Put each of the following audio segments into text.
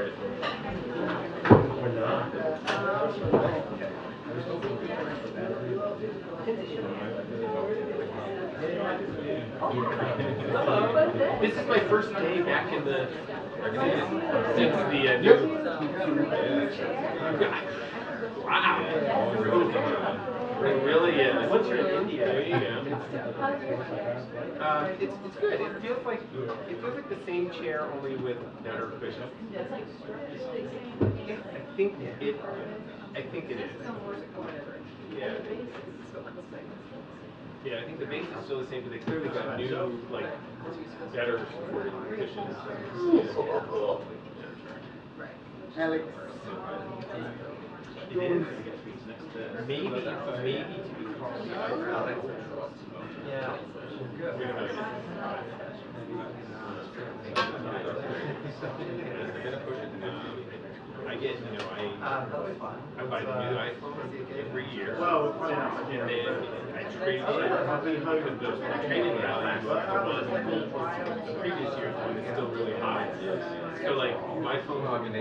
it. Or not. This is my first day back in the since the new. Wow. It really is. Once you're in India, it's good. It feels like the same chair, only with better cushion. I think it is. Yeah. Yeah, I think the base is still the same, but they clearly got new, like, better supported cushions. Alex. It is. Maybe to be called. Yeah. I get, I buy the new iPhone every year, and then I trade it in because the trading value of the previous year's one is still really high. So like my phone will get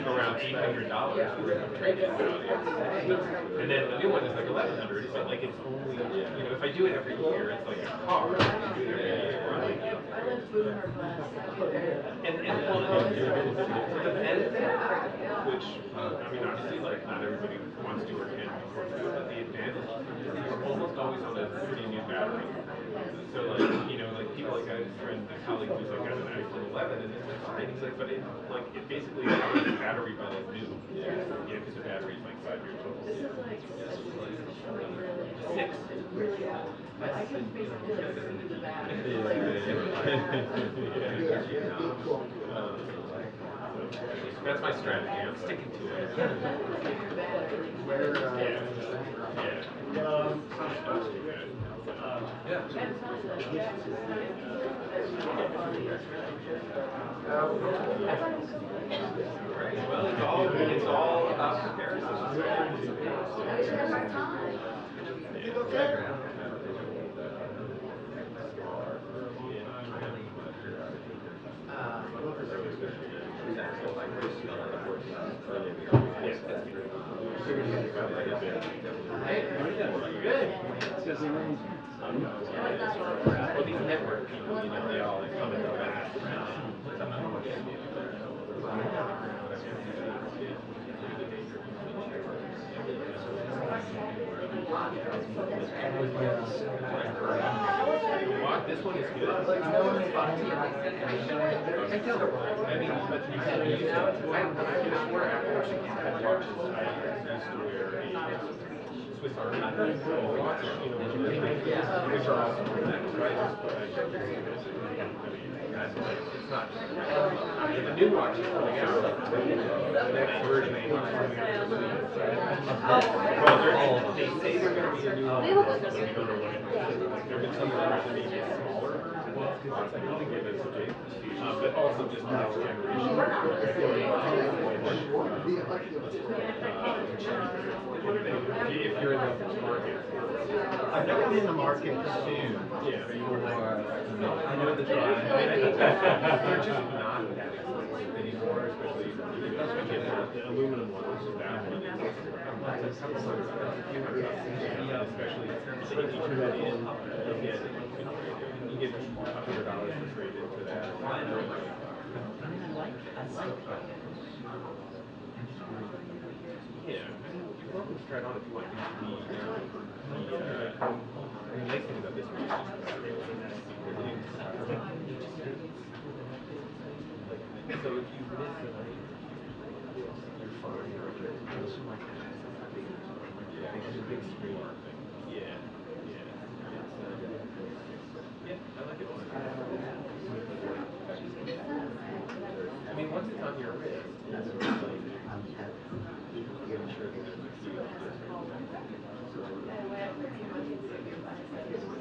around $800 worth of trading value, and then the new one is like $1,100. But like it's only, if I do it every year, it's like a car. If I do it every year, and the benefit, which I mean, obviously, like not everybody wants to or can afford to do it, but the advantage is you're almost always on a pretty new battery. So like, like people like I have a friend, a colleague who's like got an iPhone 11, and it's like fine. He's like, but it basically powers the battery by like new, because the battery is like 5 years old. 6. That's my strategy. I'm sticking to it. Well, it's all about comparison. Well, these network people, they all come and go back. This one is good. I mean, but you can use it. When I wore Apple Watch, I used to wear a Swiss Army watch, which are awesome, right? It's not. The new watch is coming out. The next version is coming out. Well, they say they're going to be a new one, but we don't know what it is. There have been some rumors that maybe a smaller version. I don't think it is big, but also just the next generation. If you're in the market. I'm going to be in the market soon. Yeah. I know the drive. They're just not that expensive anymore, especially the aluminum ones. Especially if you turn it in, you get $100 for trade into that. Yeah, you're welcome to try it on if you want. The nice thing about this one is so if you miss the night, you're fine. Yeah, it's a big screen. Yeah. I like it. I mean, once it's on your wrist, it's like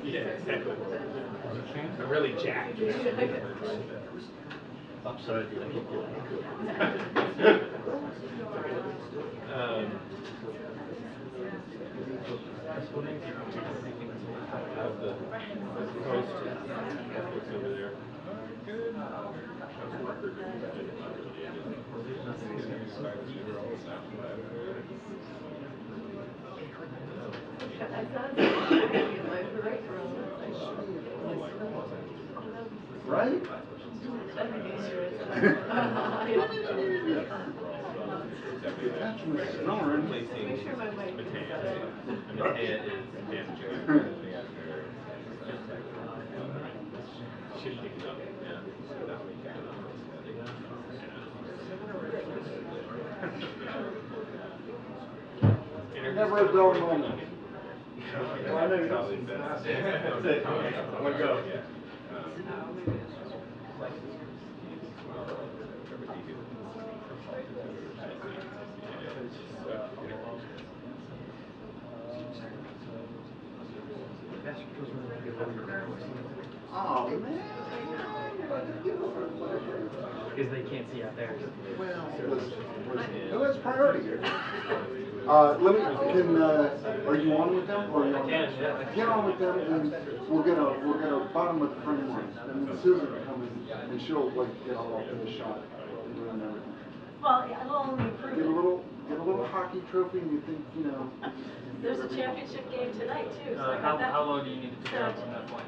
yeah, exactly. I'm really jacked. I'm sorry, dude. I keep getting How's the coast over there? Good. How's the record? Right? Attachment snoring. Replacing Matea. And Matea is damaging. Shifting up, yeah. So that way you can Never a dull moment. Well, I know you're not. That's it. One go. Oh man. Because they can't see out there. Well, that's priority here. Let me, are you on with them or are you on? Get on with them and we'll get a bottom of the frame one. And then Susan will come in and she'll like get all up in the shot and ruin everything. Well, yeah, it'll only improve. Get a little hockey trophy and you think, you know. There's a championship game tonight too. So I got that. How low do you need to go from that point?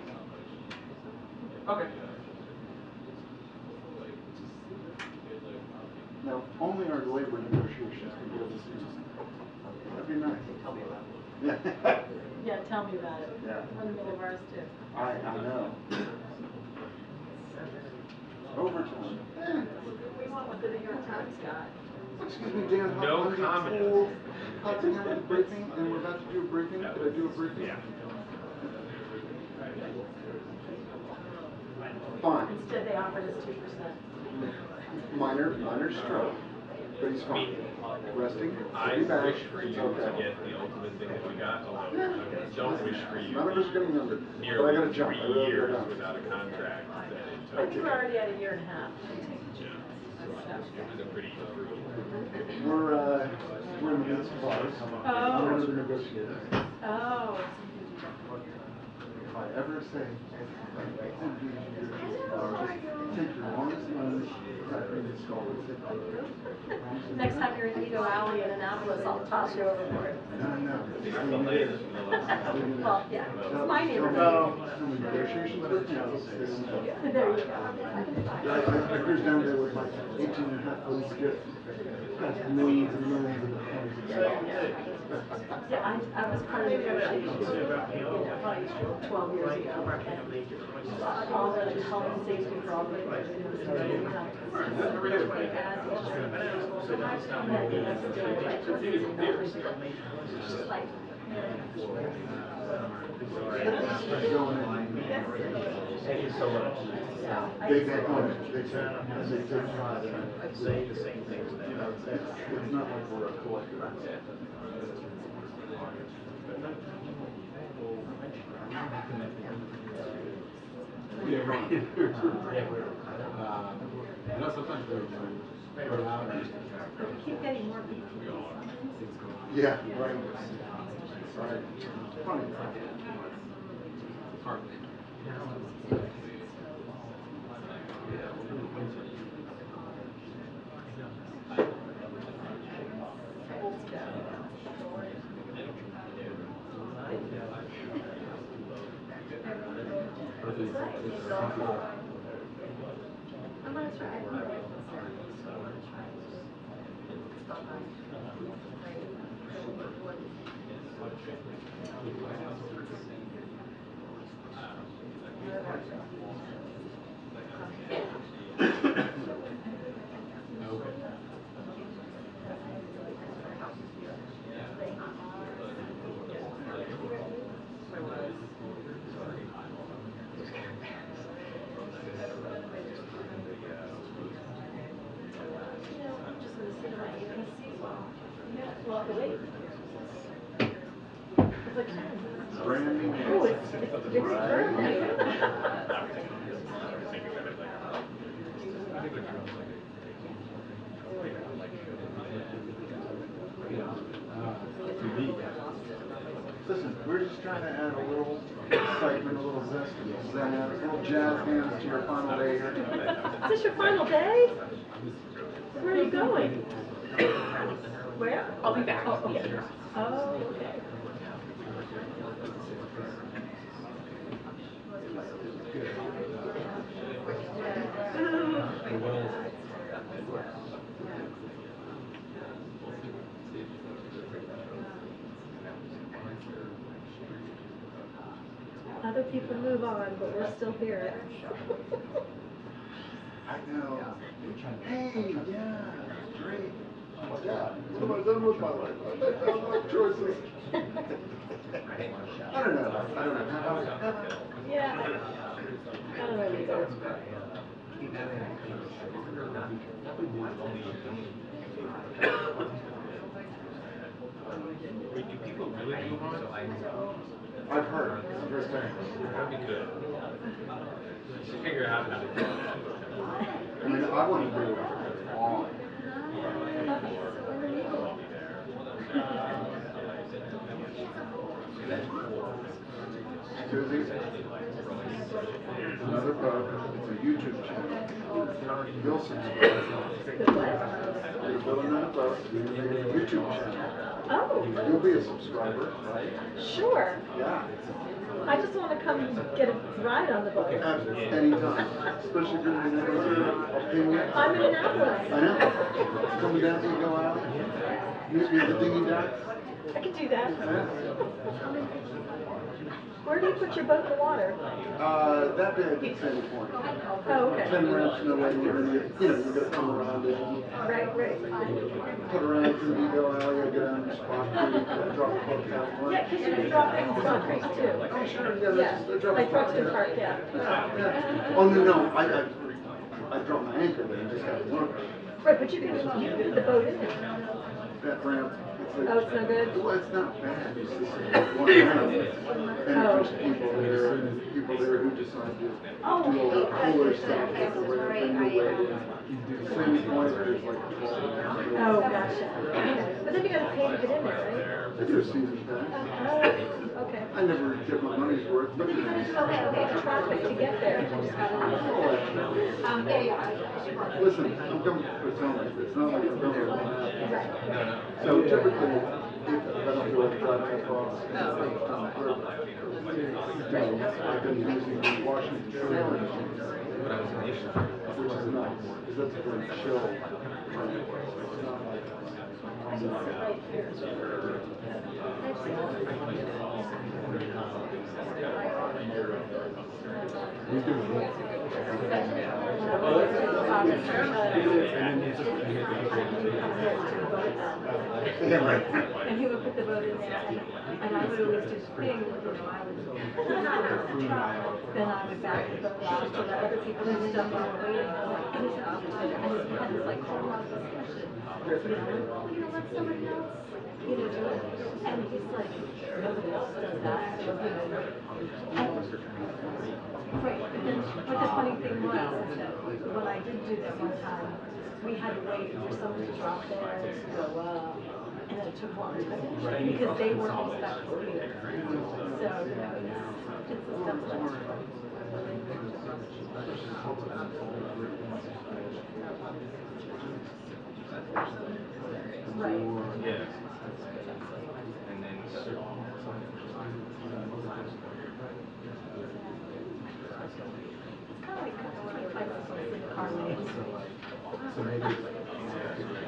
Okay. Now, only our labor negotiations can get us through. That'd be nice. Tell me about it. Yeah. Yeah, tell me about it. Yeah. We're in the middle of ours too. I know. Overtime. We want what the New York Times got. Excuse me, Dan. No comment. How's it going with the briefing? And we're about to do a briefing. Did I do a briefing? Yeah. Fine. Instead, they offered us 2%. Minor stroke. But he's fine. Resting. I Pretty bad. wish for you It's to okay. get the ultimate thing that we got, although I don't wish for you None of us are getting younger. But I nearly gotta jump. 3 I really years gotta jump. without a contract that it I took. think we're already at a year and a half. Yeah. It was a pretty brutal. We're in the midst of ours. Oh. I'm one of the negotiators. Oh. If I ever say, take your longest money, cut in the skull and sit there. Next time you're in Edo Alley in Annapolis, I'll toss you overboard. No. Well, yeah, it's my neighborhood. Negotiations with council. There you go. I cruise down there with my 18.5 police jet. That's millions and millions of dollars. Yeah, I was part of the negotiations, probably 12 years ago. All the health and safety for all the Thank you so much. They take pride in it. Say the same things that It's not like we're a collective. Yeah, right. You know, sometimes we're out and keep getting more people. Yeah, right. Right. Funny. it's hard. I'm gonna try. Brand new. Oh, it's Listen, we're just trying to add a little excitement, a little zest, a little jazz hands to your final day here. Is this your final day? Where are you going? Where? I'll be back. Oh, okay. Yeah. Oh, okay. Other people move on, but we're still here. I know. Hey, yeah, great. Yeah, what have I done with my life? I make my life choices. I don't know. Yeah. I don't know either. Wait, do people really move on? I've heard. First time. That'd be good. Just figure out how to do that. I mean, I want to do it all. Susie, another book. It's a YouTube channel. You'll subscribe. The what? You're building another book. You're going to make a YouTube channel. Oh. You'll be a subscriber, right? Sure. Yeah. I just want to come get a ride on the boat. Anytime. Especially if you're in I'll pay you. I'm in Annapolis. I know. Coming down, so you go out. Meet me at the dinghy dock. I can do that. Yeah. Where do you put your boat in the water? That bit at Sandy Point. Oh, okay. 10 ramps, no way near you. You know, you gotta come around it. Right, right. Put around through the Eagle Alley, go down to Spot Creek, drop a boat down. Yeah, because you can drop in Spot Creek too. Oh, sure, yeah. Like Truxton Park, yeah. Yeah. Oh, no, I dropped my anchor there and just got work. Right, but you can put the boat in it. That ramp. Oh, it's no good? Well, it's not bad. It's just one ramp. And there's people there who decide to do all the cooler stuff. Like the way Sandy Point, there's like 12. Oh, gotcha. Okay. But then you gotta pay to get in there, right? I do a season pass. Oh, okay. I never get my money's worth, but it's nice. Okay, traffic to get there. Listen, I'm coming for filming. It's not like I'm coming for Right. So typically, if I don't feel like driving that far, I've been using the Washington Shore, which is nice, because that's a very chill. It's not like yeah, right. And he would put the boat inside, and I would always do spring, you know, I would, then I would back the boat out so that other people and stuff were waiting, and he said, and he had this like whole lot of discussion, you know, let somebody else, you know, do it, and he's like, nobody else does that, so, you know, right, but the funny thing was, when I did do that one time, we had to wait for someone to drop theirs to go up, and then it took long to finish, because they weren't respectful either. So, you know, it's the stuff that. Right. Yeah. And then It's kind of like bicycles in car lanes.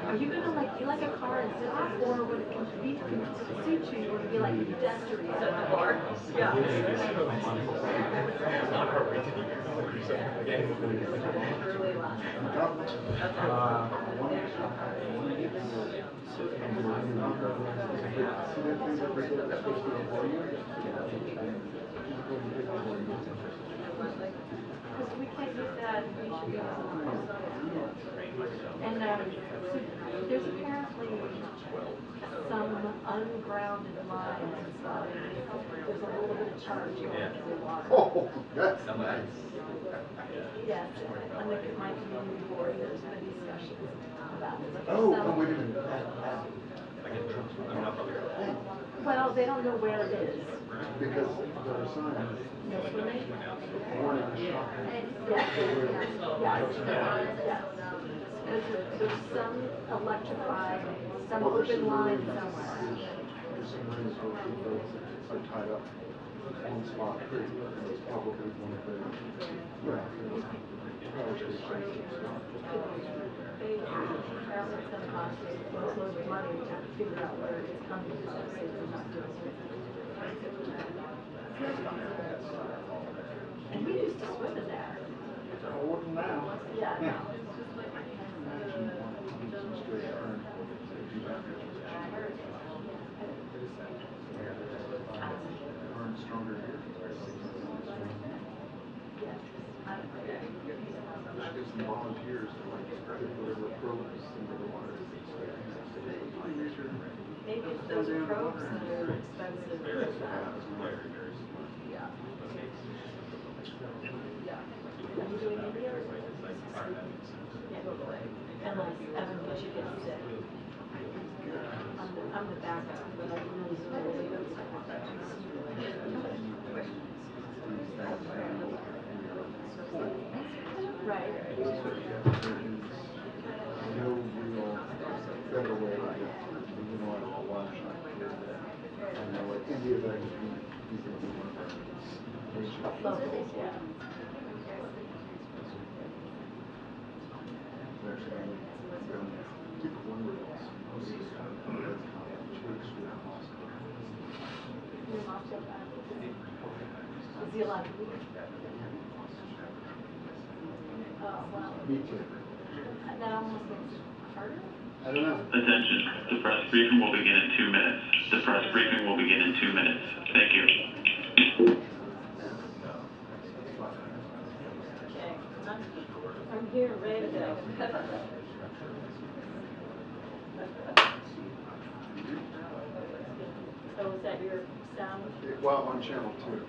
Are you gonna like be like a car and sit up, or would it be to suit you, would it be like a pedestrian? Sit in the car. Yeah. Really loud. Because we can't use that, we should be and there's apparently some ungrounded lines and stuff. There's a little bit of charge going into the water. Oh, that's nice. Yes, and look at my community board, there's been discussions about it. Oh, wait a minute. Well, Well, they don't know where it is. Because there are signs. No swimming? Warning shock. Yes. There's some electrified, some Well, there's open some line marines, somewhere. there's some marines who are tied up on Spot Creek, and it's probably one of the, power stations that's not. They apparently it's gonna cost us loads of money to figure out where it's coming from, so they're not doing it. And we used to swim in there. Cold now. Yeah, I know. Imagine one straight turn. Turn stronger here. Which gives them volunteers to like put whatever probes into the water. Maybe it's those probes that are expensive. Yeah. Are you doing India? Yeah, go away. Unless Evan Michigan gets sick. I'm the backup, but I really slowly. Right. There is no real better way to get the unilateral watershed. And like India, that is Locals, yeah. Is he allowed to leave? Oh, well. Me too. That almost makes it harder. I don't know. Attention, the press briefing will begin in 2 minutes. The press briefing will begin in 2 minutes. Thank you. Okay. I'm here ready to go. So is that your sound? Well, on channel 2.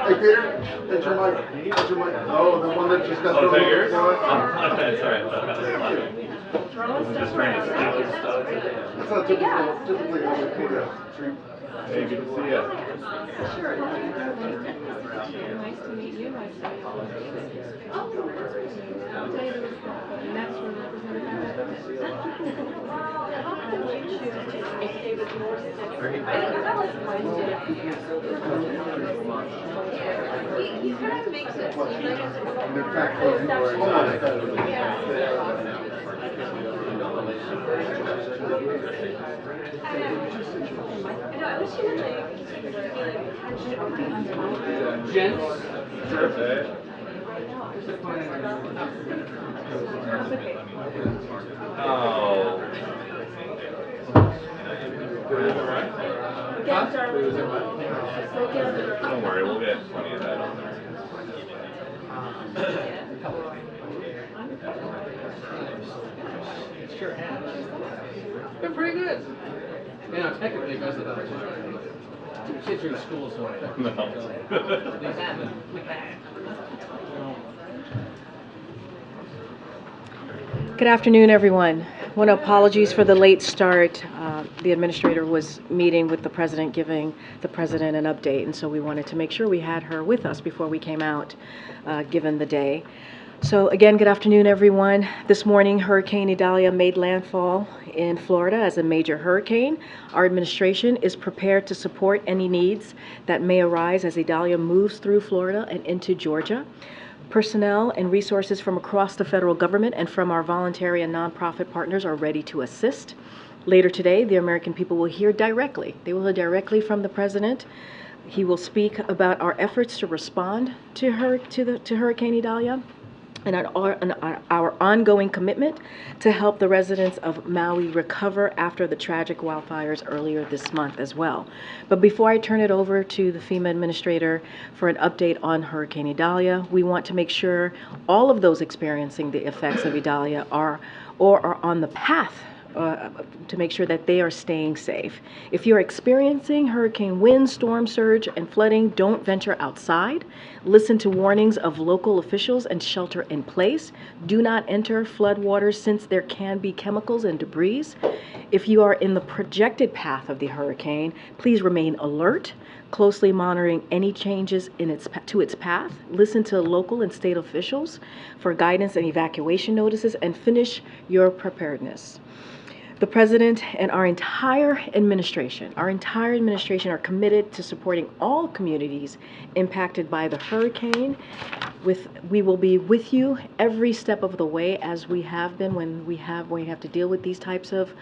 Hey Peter, that's your mic. That's your mic. Oh, the one that just got thrown on the floor. Sorry. That's not typically how we Peter treat. Hey, good to see you. Sure. Nice to meet you. Nice to meet you. And that's where He kind of makes it seem like it's And in fact, almost better. Gents. Perfect. Oh. Don't worry, we'll get plenty of that on there. Sure has. Been pretty good. You know, technically, because of the kids are in school, so these happen. Good afternoon, everyone. I want to apologize for the late start. The administrator was meeting with the president, giving the president an update, and so we wanted to make sure we had her with us before we came out, given the day. So again, good afternoon, everyone. This morning, Hurricane Idalia made landfall in Florida as a major hurricane. Our administration is prepared to support any needs that may arise as Idalia moves through Florida and into Georgia. Personnel and resources from across the federal government and from our voluntary and nonprofit partners are ready to assist. Later today, the American people will hear directly. They will hear directly from the President. He will speak about our efforts to respond to Hurricane Idalia and our ongoing commitment to help the residents of Maui recover after the tragic wildfires earlier this month as well. But before I turn it over to the FEMA administrator for an update on Hurricane Idalia, we want to make sure all of those experiencing the effects of Idalia are on the path to make sure that they are staying safe. If you're experiencing hurricane wind, storm surge, and flooding, don't venture outside. Listen to warnings of local officials and shelter in place. Do not enter floodwaters since there can be chemicals and debris. If you are in the projected path of the hurricane, please remain alert, closely monitoring any changes to its path. Listen to local and state officials for guidance and evacuation notices, and finish your preparedness. The President and our entire administration are committed to supporting all communities impacted by the hurricane. We will be with you every step of the way, as we have been when we have to deal with these types of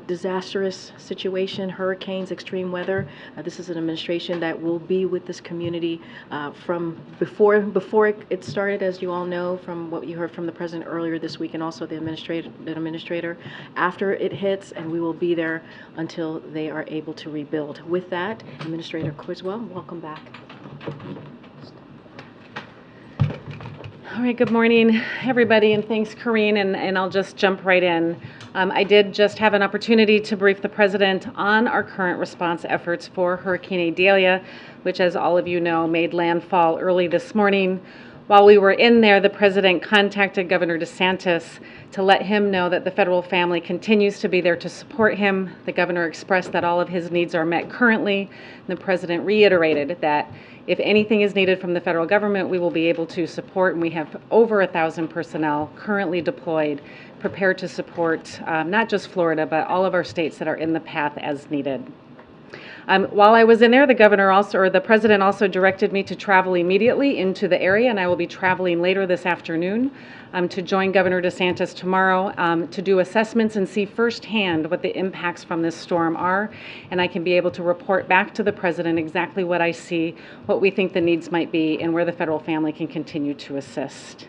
disastrous situation, hurricanes, extreme weather. This is an administration that will be with this community from before it started, as you all know, from what you heard from the President earlier this week, and also the administrator after it hits, and we will be there until they are able to rebuild. With that, Administrator Criswell, welcome back. All right, good morning, everybody, and thanks, Karine, and I'll just jump right in. I did just have an opportunity to brief the President on our current response efforts for Hurricane Idalia, which, as all of you know, made landfall early this morning. While we were in there, the President contacted Governor DeSantis to let him know that the federal family continues to be there to support him. The governor expressed that all of his needs are met currently. And the President reiterated that if anything is needed from the federal government, we will be able to support, and we have over 1,000 personnel currently deployed, prepared to support not just Florida, but all of our states that are in the path as needed. While I was in there, the President also directed me to travel immediately into the area, and I will be traveling later this afternoon to join Governor DeSantis tomorrow to do assessments and see firsthand what the impacts from this storm are, and I can be able to report back to the President exactly what I see, what we think the needs might be, and where the federal family can continue to assist.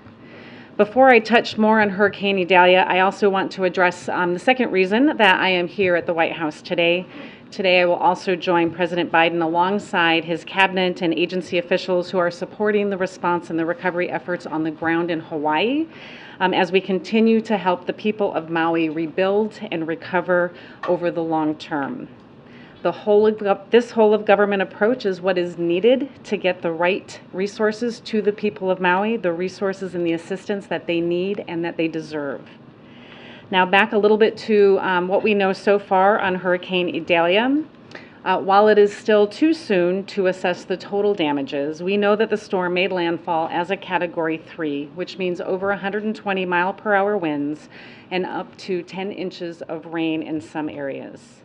Before I touch more on Hurricane Idalia, I also want to address the second reason that I am here at the White House today. Today, I will also join President Biden alongside his cabinet and agency officials who are supporting the response and the recovery efforts on the ground in Hawaii as we continue to help the people of Maui rebuild and recover over the long term. This whole of government approach is what is needed to get the right resources to the people of Maui, the resources and the assistance that they need and that they deserve. Now back a little bit to what we know so far on Hurricane Idalia. While it is still too soon to assess the total damages, we know that the storm made landfall as a Category 3, which means over 120 mile-per-hour winds and up to 10 inches of rain in some areas.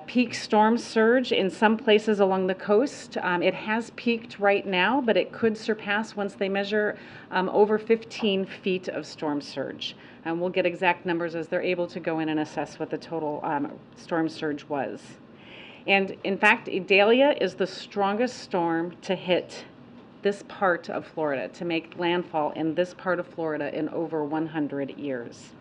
Peak storm surge in some places along the coast. It has peaked right now, but it could surpass once they measure over 15 feet of storm surge. And we'll get exact numbers as they're able to go in and assess what the total storm surge was. And in fact, Idalia is the strongest storm to hit this part of Florida, to make landfall in this part of Florida in over 100 years.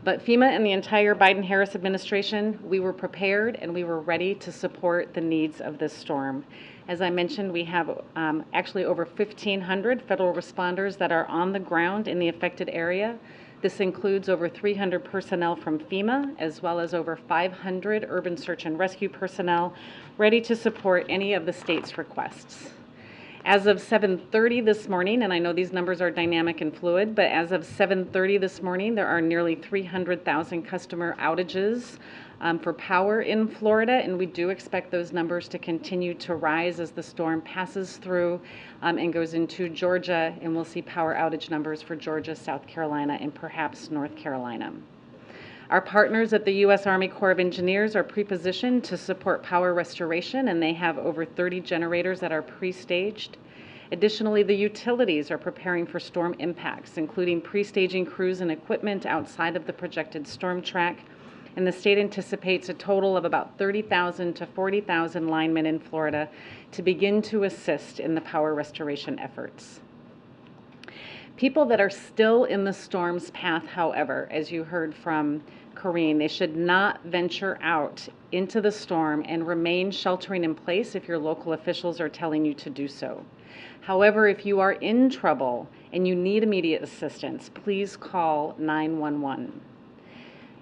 But FEMA and the entire Biden-Harris administration, we were prepared and we were ready to support the needs of this storm. As I mentioned, we have actually over 1,500 federal responders that are on the ground in the affected area. This includes over 300 personnel from FEMA, as well as over 500 urban search and rescue personnel ready to support any of the state's requests. As of 7:30 this morning, and I know these numbers are dynamic and fluid, but as of 7:30 this morning, there are nearly 300,000 customer outages for power in Florida, and we do expect those numbers to continue to rise as the storm passes through and goes into Georgia, and we'll see power outage numbers for Georgia, South Carolina, and perhaps North Carolina. Our partners at the U.S. Army Corps of Engineers are pre-positioned to support power restoration, and they have over 30 generators that are pre-staged. Additionally, the utilities are preparing for storm impacts, including pre-staging crews and equipment outside of the projected storm track. And the state anticipates a total of about 30,000 to 40,000 linemen in Florida to begin to assist in the power restoration efforts. People that are still in the storm's path, however, as you heard from Karine, they should not venture out into the storm and remain sheltering in place if your local officials are telling you to do so. However, if you are in trouble and you need immediate assistance, please call 911.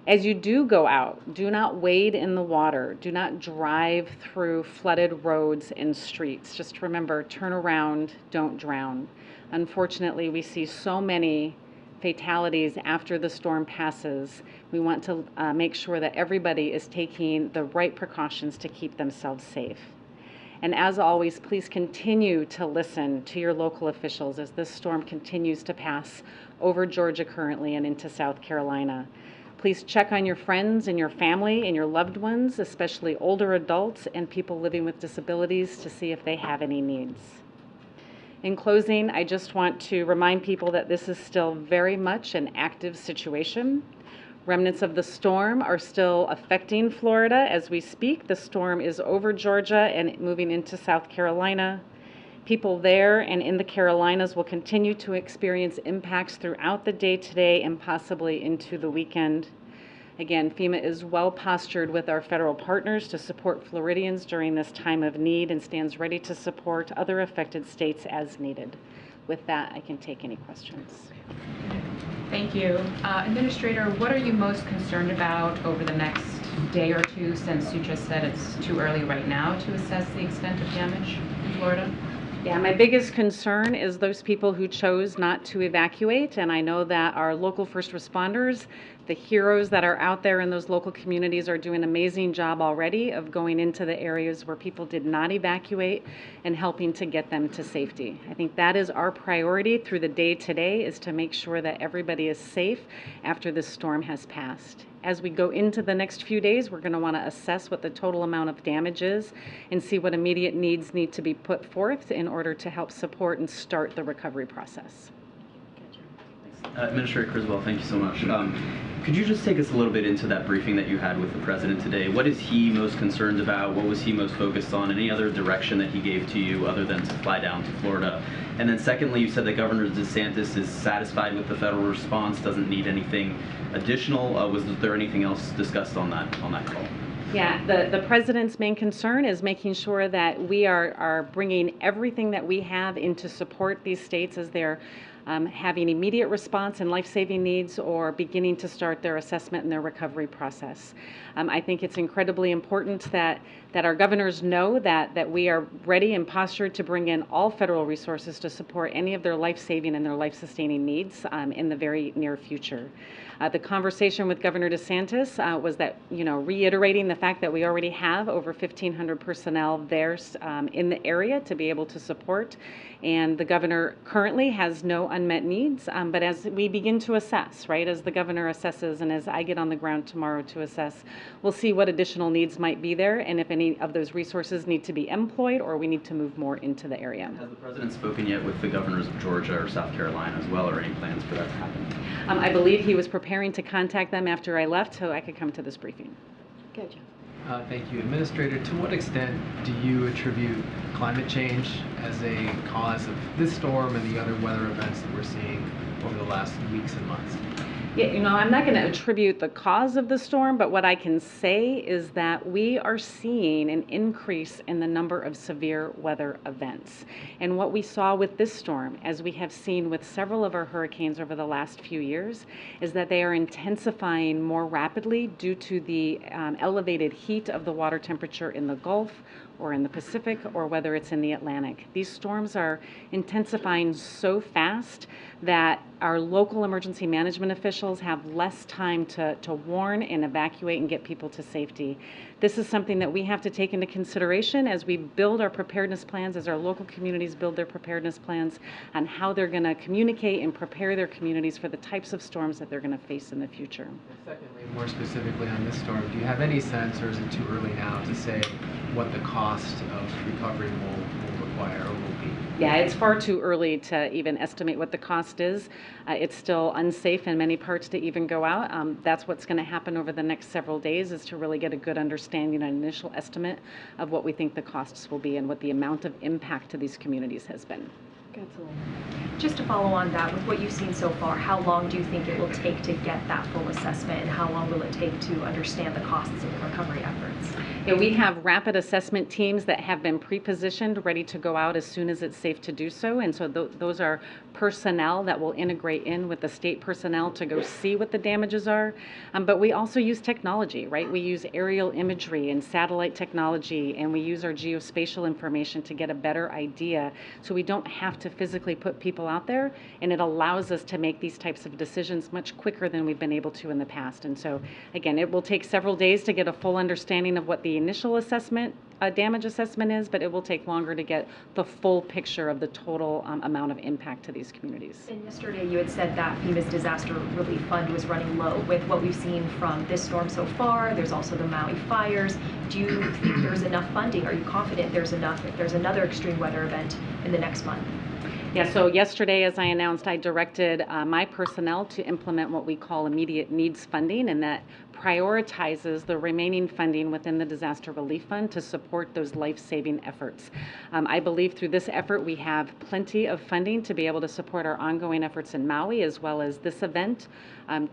As you do go out, do not wade in the water. Do not drive through flooded roads and streets. Just remember, turn around, don't drown. Unfortunately, we see so many fatalities after the storm passes. We want to make sure that everybody is taking the right precautions to keep themselves safe. And as always, please continue to listen to your local officials as this storm continues to pass over Georgia currently and into South Carolina. Please check on your friends and your family and your loved ones, especially older adults and people living with disabilities, to see if they have any needs. In closing, I just want to remind people that this is still very much an active situation. Remnants of the storm are still affecting Florida as we speak. The storm is over Georgia and moving into South Carolina. People there and in the Carolinas will continue to experience impacts throughout the day today and possibly into the weekend. Again, FEMA is well postured with our federal partners to support Floridians during this time of need and stands ready to support other affected states as needed. With that, I can take any questions. Thank you. Administrator, what are you most concerned about over the next day or two, since you just said it's too early right now to assess the extent of damage in Florida? Yeah, my biggest concern is those people who chose not to evacuate, and I know that our local first responders, the heroes that are out there in those local communities, are doing an amazing job already of going into the areas where people did not evacuate and helping to get them to safety. I think that is our priority through the day today, is to make sure that everybody is safe after this storm has passed. As we go into the next few days, we're going to want to assess what the total amount of damage is and see what immediate needs need to be put forth in order to help support and start the recovery process. Administrator Criswell, thank you so much. Could you just take us a little bit into that briefing that you had with the President today? What is he most concerned about? What was he most focused on? Any other direction that he gave to you other than to fly down to Florida? And then secondly, you said that Governor DeSantis is satisfied with the federal response, doesn't need anything additional. Was there anything else discussed on that call? Yeah, the President's main concern is making sure that we are bringing everything that we have in to support these states as they're having immediate response and life-saving needs or beginning to start their assessment and their recovery process. I think it's incredibly important that our governors know that we are ready and postured to bring in all federal resources to support any of their life-saving and their life-sustaining needs in the very near future. The conversation with Governor DeSantis was that, reiterating the fact that we already have over 1,500 personnel there in the area to be able to support. And the governor currently has no unmet needs, but as we begin to assess, right, as the governor assesses and as I get on the ground tomorrow to assess, we'll see what additional needs might be there and if any of those resources need to be employed or we need to move more into the area. Has the President spoken yet with the governors of Georgia or South Carolina as well, or any plans for that to happen? I believe he was preparing to contact them after I left so I could come to this briefing. Good job. Thank you. Administrator, to what extent do you attribute climate change as a cause of this storm and the other weather events that we're seeing over the last weeks and months? Yeah, I'm not going to attribute the cause of the storm, but what I can say is that we are seeing an increase in the number of severe weather events. And what we saw with this storm, as we have seen with several of our hurricanes over the last few years, is that they are intensifying more rapidly due to the elevated heat of the water temperature in the Gulf or in the Pacific, or whether it's in the Atlantic. These storms are intensifying so fast that our local emergency management officials have less time to warn and evacuate and get people to safety. This is something that we have to take into consideration as we build our preparedness plans, as our local communities build their preparedness plans on how they're going to communicate and prepare their communities for the types of storms that they're going to face in the future. Secondly, more specifically on this storm, do you have any sense, or is it too early now to say what the cost of recovery will require or will be? Yeah, it's far too early to even estimate what the cost is. It's still unsafe in many parts to even go out. That's what's going to happen over the next several days, is to really get a good understanding, an initial estimate of what we think the costs will be and what the amount of impact to these communities has been. Just to follow on that, with what you've seen so far, how long do you think it will take to get that full assessment, and how long will it take to understand the costs of the recovery efforts? Yeah, we have rapid assessment teams that have been pre-positioned, ready to go out as soon as it's safe to do so. And so those are personnel that will integrate in with the state personnel to go see what the damages are. But we also use technology, right? We use aerial imagery and satellite technology, and we use our geospatial information to get a better idea, so we don't have to physically put people out there, and it allows us to make these types of decisions much quicker than we've been able to in the past. And so, again, it will take several days to get a full understanding of what the initial assessment, damage assessment is, but it will take longer to get the full picture of the total amount of impact to these communities. And yesterday you had said that FEMA's disaster relief fund was running low. With what we've seen from this storm so far, there's also the Maui fires. Do you think there's enough funding? Are you confident there's enough if there's another extreme weather event in the next month? Yeah, so yesterday, as I announced, I directed my personnel to implement what we call immediate needs funding, and that prioritizes the remaining funding within the disaster relief fund to support those life-saving efforts. I believe through this effort we have plenty of funding to be able to support our ongoing efforts in Maui, as well as this event,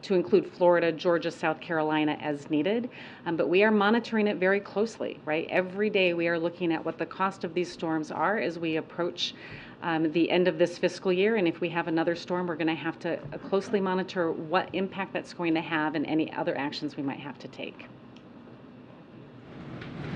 to include Florida, Georgia, South Carolina as needed. But we are monitoring it very closely, right? Every day we are looking at what the cost of these storms are as we approach the end of this fiscal year, and if we have another storm, we're going to have to closely monitor what impact that's going to have and any other actions we might have to take.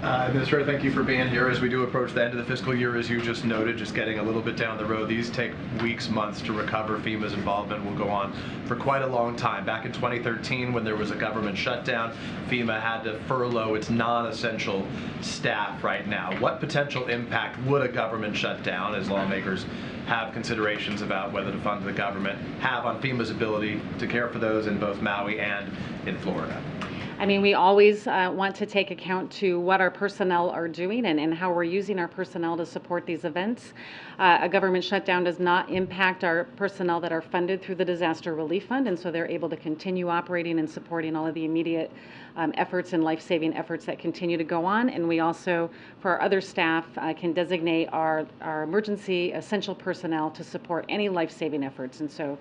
Administrator, thank you for being here. As we do approach the end of the fiscal year, as you just noted, just getting a little bit down the road, these take weeks, months to recover. FEMA's involvement will go on for quite a long time. Back in 2013, when there was a government shutdown, FEMA had to furlough its non-essential staff right now. What potential impact would a government shutdown, as lawmakers have considerations about whether to fund the government, have on FEMA's ability to care for those in both Maui and in Florida? I mean, we always want to take account to what our personnel are doing and how we're using our personnel to support these events. A government shutdown does not impact our personnel that are funded through the Disaster Relief Fund, and so they're able to continue operating and supporting all of the immediate efforts and life-saving efforts that continue to go on. And we also, for our other staff, can designate our emergency essential personnel to support any life-saving efforts. And so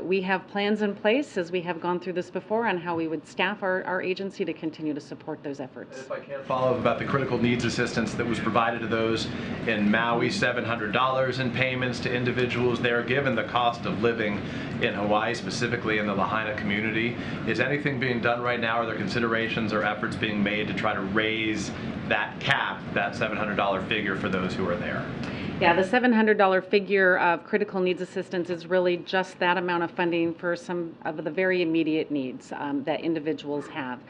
we have plans in place, as we have gone through this before, on how we would staff our agency to continue to support those efforts. If I can follow up about the critical needs assistance that was provided to those in Maui, $700 in payments to individuals there, given the cost of living in Hawaii, specifically in the Lahaina community. Is anything being done right now? Are there considerations or efforts being made to try to raise that cap, that $700 figure for those who are there? Yeah, the $700 figure of critical needs assistance is really just that amount of funding for some of the very immediate needs that individuals have.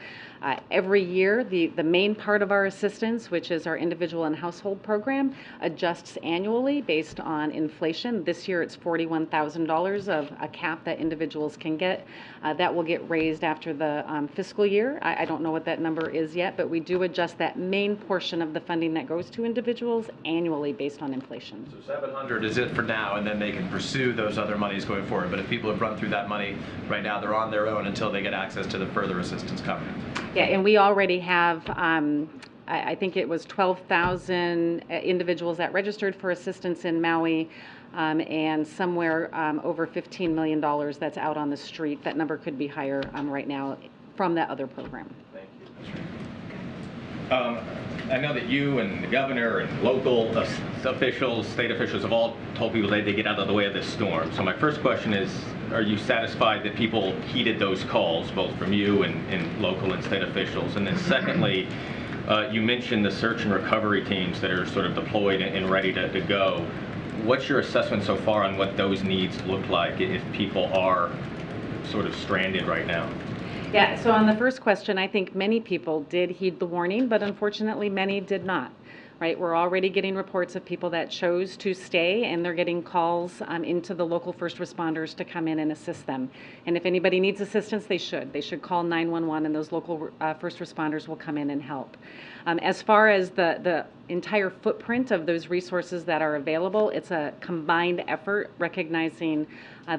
Every year, the main part of our assistance, which is our individual and household program, adjusts annually based on inflation. This year it's $41,000 of a cap that individuals can get. That will get raised after the fiscal year. I don't know what that number is yet, but we do adjust that main portion of the funding that goes to individuals annually based on inflation. So $700 is it for now, and then they can pursue those other monies going forward. But if people have run through that money right now, they're on their own until they get access to the further assistance coming. Yeah, and we already have, I think it was 12,000 individuals that registered for assistance in Maui, and somewhere over $15 million that's out on the street. That number could be higher right now from that other program. Thank you. I know that you and the governor and local officials, state officials have all told people they get out of the way of this storm. So my first question is, are you satisfied that people heeded those calls, both from you and local and state officials? And then secondly, you mentioned the search and recovery teams that are sort of deployed and ready to go. What's your assessment so far on what those needs look like if people are sort of stranded right now? Yeah, so on the first question, I think many people did heed the warning, but unfortunately many did not. Right, we're already getting reports of people that chose to stay, and they're getting calls into the local first responders to come in and assist them. And if anybody needs assistance, they should call 911, and those local first responders will come in and help. As far as the entire footprint of those resources that are available. It's a combined effort, recognizing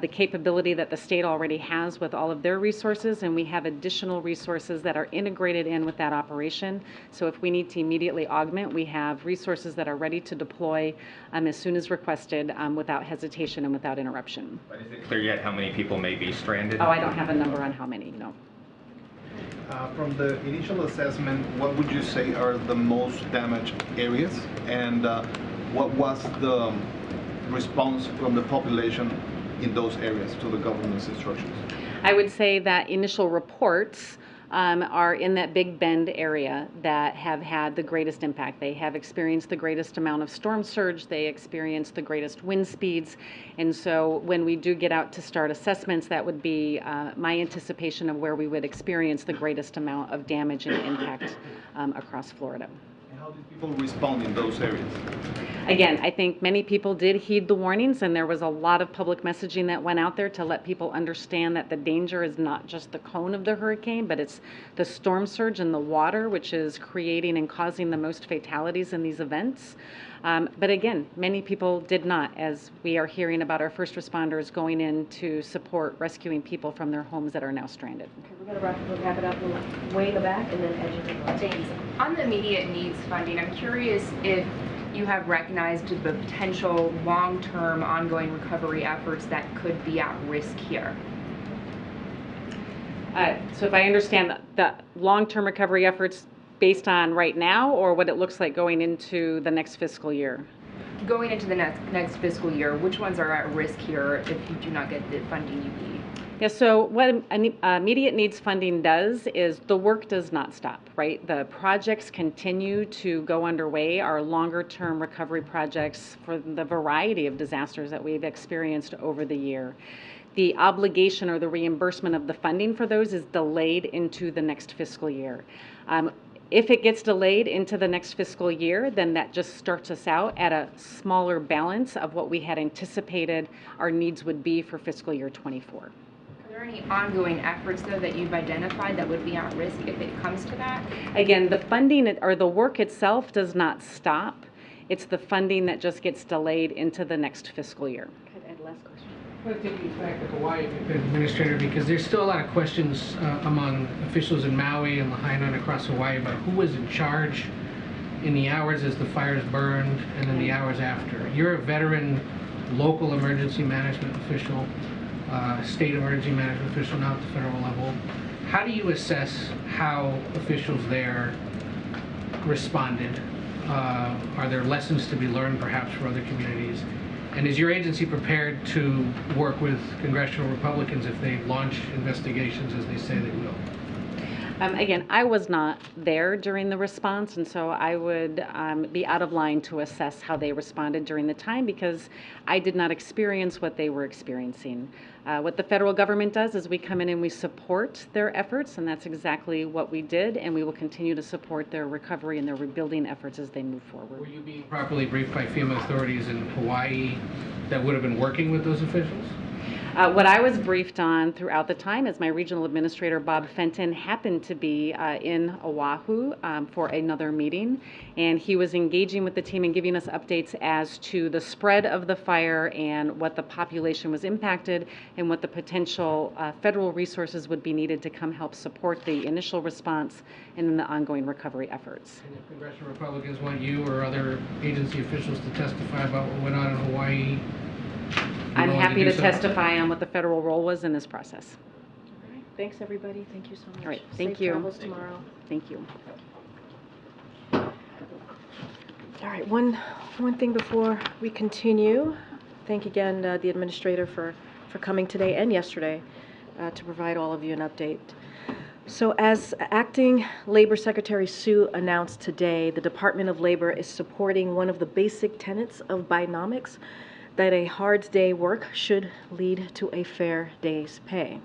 the capability that the state already has with all of their resources, and we have additional resources that are integrated in with that operation. So if we need to immediately augment, we have resources that are ready to deploy as soon as requested without hesitation and without interruption. But is it clear yet how many people may be stranded? Oh, I don't have a number on how many, no. From the initial assessment, what would you say are the most damaged areas, and what was the response from the population in those areas to the government's instructions? I would say that initial reports are in that Big Bend area that have had the greatest impact. They have experienced the greatest amount of storm surge. They experienced the greatest wind speeds. And so when we do get out to start assessments, that would be my anticipation of where we would experience the greatest amount of damage and impact across Florida. And how did people respond in those areas? Again, I think many people did heed the warnings, and there was a lot of public messaging that went out there to let people understand that the danger is not just the cone of the hurricane, but it's the storm surge and the water, which is creating and causing the most fatalities in these events. But again, many people did not, as we are hearing about our first responders going in to support rescuing people from their homes that are now stranded. Okay, we're going to wrap it up. We'll way in the back and then edge it. Thanks. On the immediate needs funding, I'm curious if you have recognized the potential long-term ongoing recovery efforts that could be at risk here. So if I understand the long-term recovery efforts based on right now, or what it looks like going into the next fiscal year? Going into the next fiscal year, which ones are at risk here if you do not get the funding you need? Yeah, so what immediate needs funding does is the work does not stop, right? The projects continue to go underway, our longer term recovery projects for the variety of disasters that we've experienced over the year. The obligation or the reimbursement of the funding for those is delayed into the next fiscal year. If it gets delayed into the next fiscal year, then that just starts us out at a smaller balance of what we had anticipated our needs would be for fiscal year 24. Are there any ongoing efforts, though, that you've identified that would be at risk if it comes to that? Again, the funding or the work itself does not stop. It's the funding that just gets delayed into the next fiscal year. Okay, last question. I want to take you back to Hawaii, Administrator, because there's still a lot of questions among officials in Maui and Lahaina and across Hawaii about who was in charge in the hours as the fires burned and then the hours after. You're a veteran local emergency management official, state emergency management official now at the federal level. How do you assess how officials there responded? Are there lessons to be learned perhaps for other communities? And is your agency prepared to work with congressional Republicans if they launch investigations as they say they will? Again, I was not there during the response, and so I would be out of line to assess how they responded during the time because I did not experience what they were experiencing. What the federal government does is we come in and we support their efforts, and that's exactly what we did, and we will continue to support their recovery and their rebuilding efforts as they move forward. Were you being properly briefed by FEMA authorities in Hawaii that would have been working with those officials? What I was briefed on throughout the time is my regional administrator, Bob Fenton, happened to be in Oahu for another meeting, and he was engaging with the team and giving us updates as to the spread of the fire and what the population was impacted and what the potential federal resources would be needed to come help support the initial response and then the ongoing recovery efforts. And if congressional Republicans want you or other agency officials to testify about what went on in Hawaii, I'm happy to testify on what the federal role was in this process. All right. Thanks, everybody. Thank you so much. All right. Thank Safe you. travels tomorrow. Thank you. All right. One thing before we continue. Thank again the administrator for coming today and yesterday to provide all of you an update. So as Acting Labor Secretary Sue announced today, the Department of Labor is supporting one of the basic tenets of Bidenomics, that a hard day's work should lead to a fair day's pay.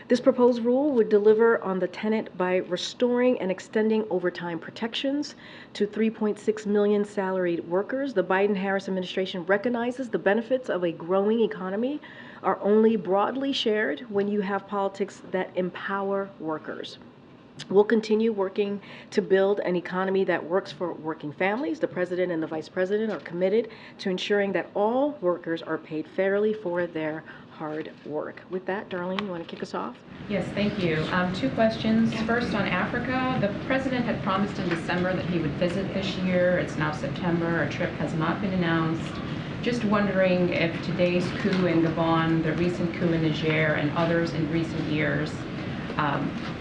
This proposed rule would deliver on the tenet by restoring and extending overtime protections to 3.6 million salaried workers. The Biden-Harris administration recognizes the benefits of a growing economy are only broadly shared when you have politics that empower workers. We'll continue working to build an economy that works for working families. The President and the Vice President are committed to ensuring that all workers are paid fairly for their hard work. With that, Darlene, you want to kick us off? Yes, thank you. Two questions. First, on Africa, the President had promised in December that he would visit this year. It's now September. A trip has not been announced. Just wondering if today's coup in Gabon, the recent coup in Niger, and others in recent years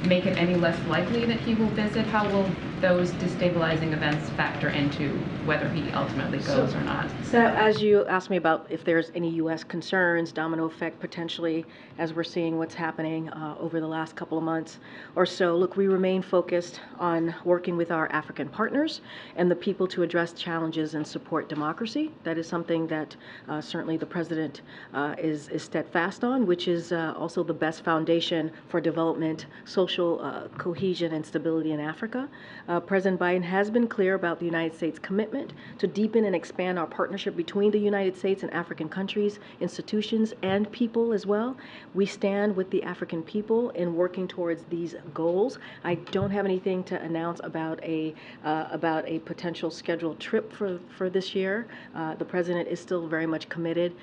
make it any less likely that he will visit? How will those destabilizing events factor into whether he ultimately goes or not? So as you asked me about if there's any U.S. concerns, domino effect potentially, as we're seeing what's happening over the last couple of months or so, look, we remain focused on working with our African partners and the people to address challenges and support democracy. That is something that certainly the President is steadfast on, which is also the best foundation for development, social cohesion, and stability in Africa. President Biden has been clear about the United States' commitment to deepen and expand our partnership between the United States and African countries, institutions, and people as well. We stand with the African people in working towards these goals. I don't have anything to announce about a potential scheduled trip for this year. The President is still very much committed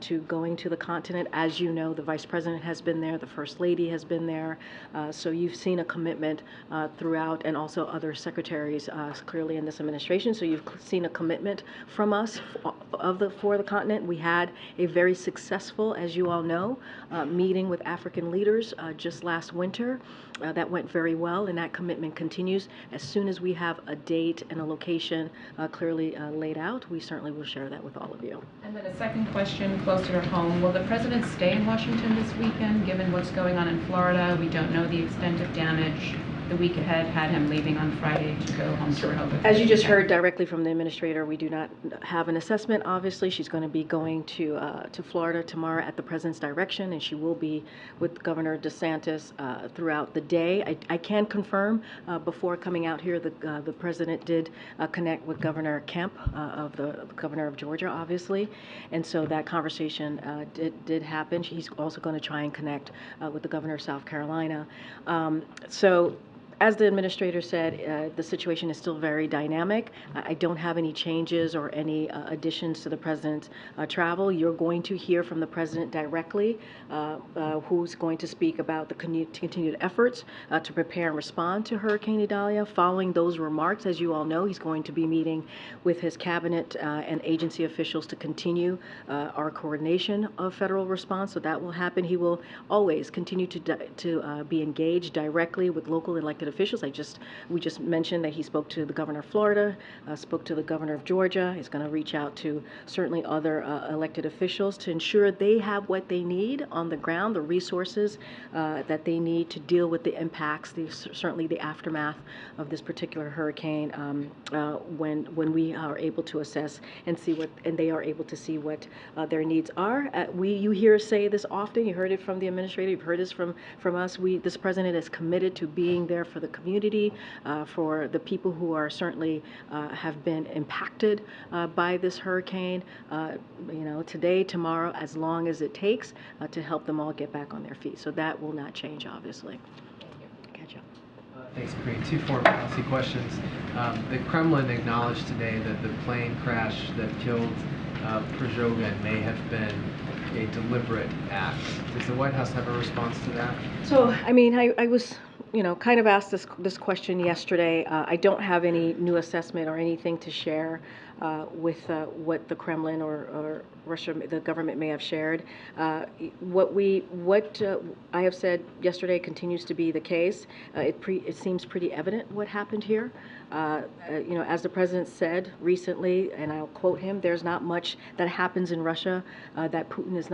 to going to the continent. As you know, the Vice President has been there, the First Lady has been there. So you've seen a commitment throughout, and also other secretaries clearly in this administration. So you've seen a commitment from us for the continent. We had a very successful, as you all know, meeting with African leaders just last winter. That went very well, and that commitment continues. As soon as we have a date and a location clearly laid out, we certainly will share that with all of you. And then a second question closer to home. Will the President stay in Washington this weekend, given what's going on in Florida? We don't know the extent of damage. The week ahead had him leaving on Friday to go home to Rehoboth. As you just heard directly from the administrator, we do not have an assessment. Obviously, she's going to be going to Florida tomorrow at the President's direction, and she will be with Governor DeSantis throughout the day. I can confirm before coming out here that the President did connect with Governor Kemp, of the Governor of Georgia, obviously, and so that conversation did happen. He's also going to try and connect with the Governor of South Carolina. As the administrator said, the situation is still very dynamic. I don't have any changes or any additions to the President's travel. You're going to hear from the President directly, who's going to speak about the continued efforts to prepare and respond to Hurricane Idalia. Following those remarks, as you all know, he's going to be meeting with his cabinet and agency officials to continue our coordination of federal response. So that will happen. He will always continue to be engaged directly with local elected officials. We just mentioned that he spoke to the governor of Florida, spoke to the governor of Georgia. He's going to reach out to certainly other elected officials to ensure they have what they need on the ground, the resources that they need to deal with the impacts, certainly the aftermath of this particular hurricane, when we are able to assess and see what, and they are able to see what their needs are. You hear us say this often. You heard it from the administrator. You've heard this from us. This President is committed to being there for the community, for the people who are certainly have been impacted by this hurricane, today, tomorrow, as long as it takes to help them all get back on their feet. So that will not change, obviously. Catch up. Thanks, Karine. Two foreign policy questions. The Kremlin acknowledged today that the plane crash that killed Prigozhin may have been a deliberate act. Does the White House have a response to that? So, I was kind of asked this question yesterday. I don't have any new assessment or anything to share with what the Kremlin or Russia, the government may have shared. What I have said yesterday continues to be the case. It seems pretty evident what happened here. As the President said recently, and I'll quote him, "There's not much that happens in Russia that Putin is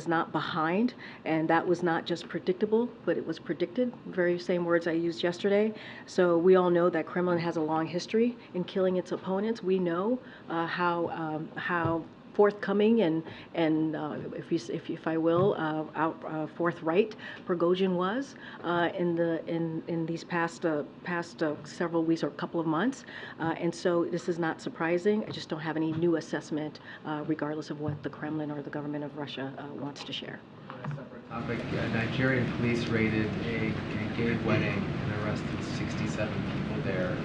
not behind," and that was not just predictable, but it was predicted. Very same words I used yesterday. So we all know that Kremlin has a long history in killing its opponents. We know how forthcoming and if I will, forthright Prigozhin was in these past several weeks or couple of months, and so this is not surprising. I just don't have any new assessment, regardless of what the Kremlin or the government of Russia wants to share. On a separate topic, Nigerian police raided a gay wedding in a arrested 67 people there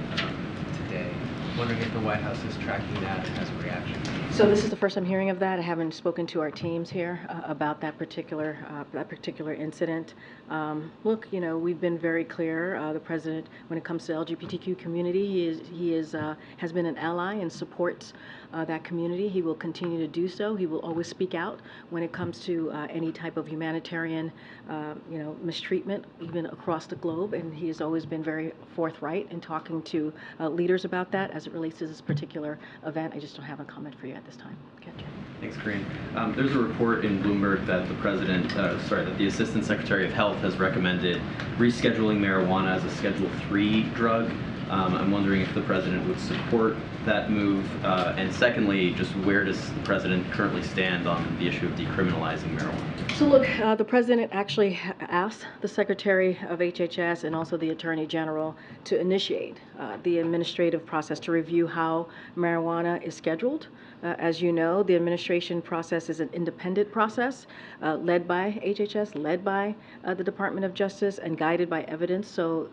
today. Wondering if the White House is tracking that and has a reaction. So this is the first I'm hearing of that. I haven't spoken to our teams here about that particular incident. Look, you know, we've been very clear. The president, when it comes to LGBTQ community, he has been an ally and supports that community. He will continue to do so. He will always speak out when it comes to any type of humanitarian, mistreatment, even across the globe. And he has always been very forthright in talking to leaders about that as it relates to this particular event. I just don't have a comment for you at this time. Catch. Thanks, Karine. There's a report in Bloomberg that that the Assistant Secretary of Health has recommended rescheduling marijuana as a Schedule III drug. I'm wondering if the president would support that move, and secondly, just where does the president currently stand on the issue of decriminalizing marijuana? So look, the president actually asked the Secretary of HHS and also the Attorney General to initiate the administrative process to review how marijuana is scheduled. As you know, the administration process is an independent process led by HHS, led by the Department of Justice, and guided by evidence. So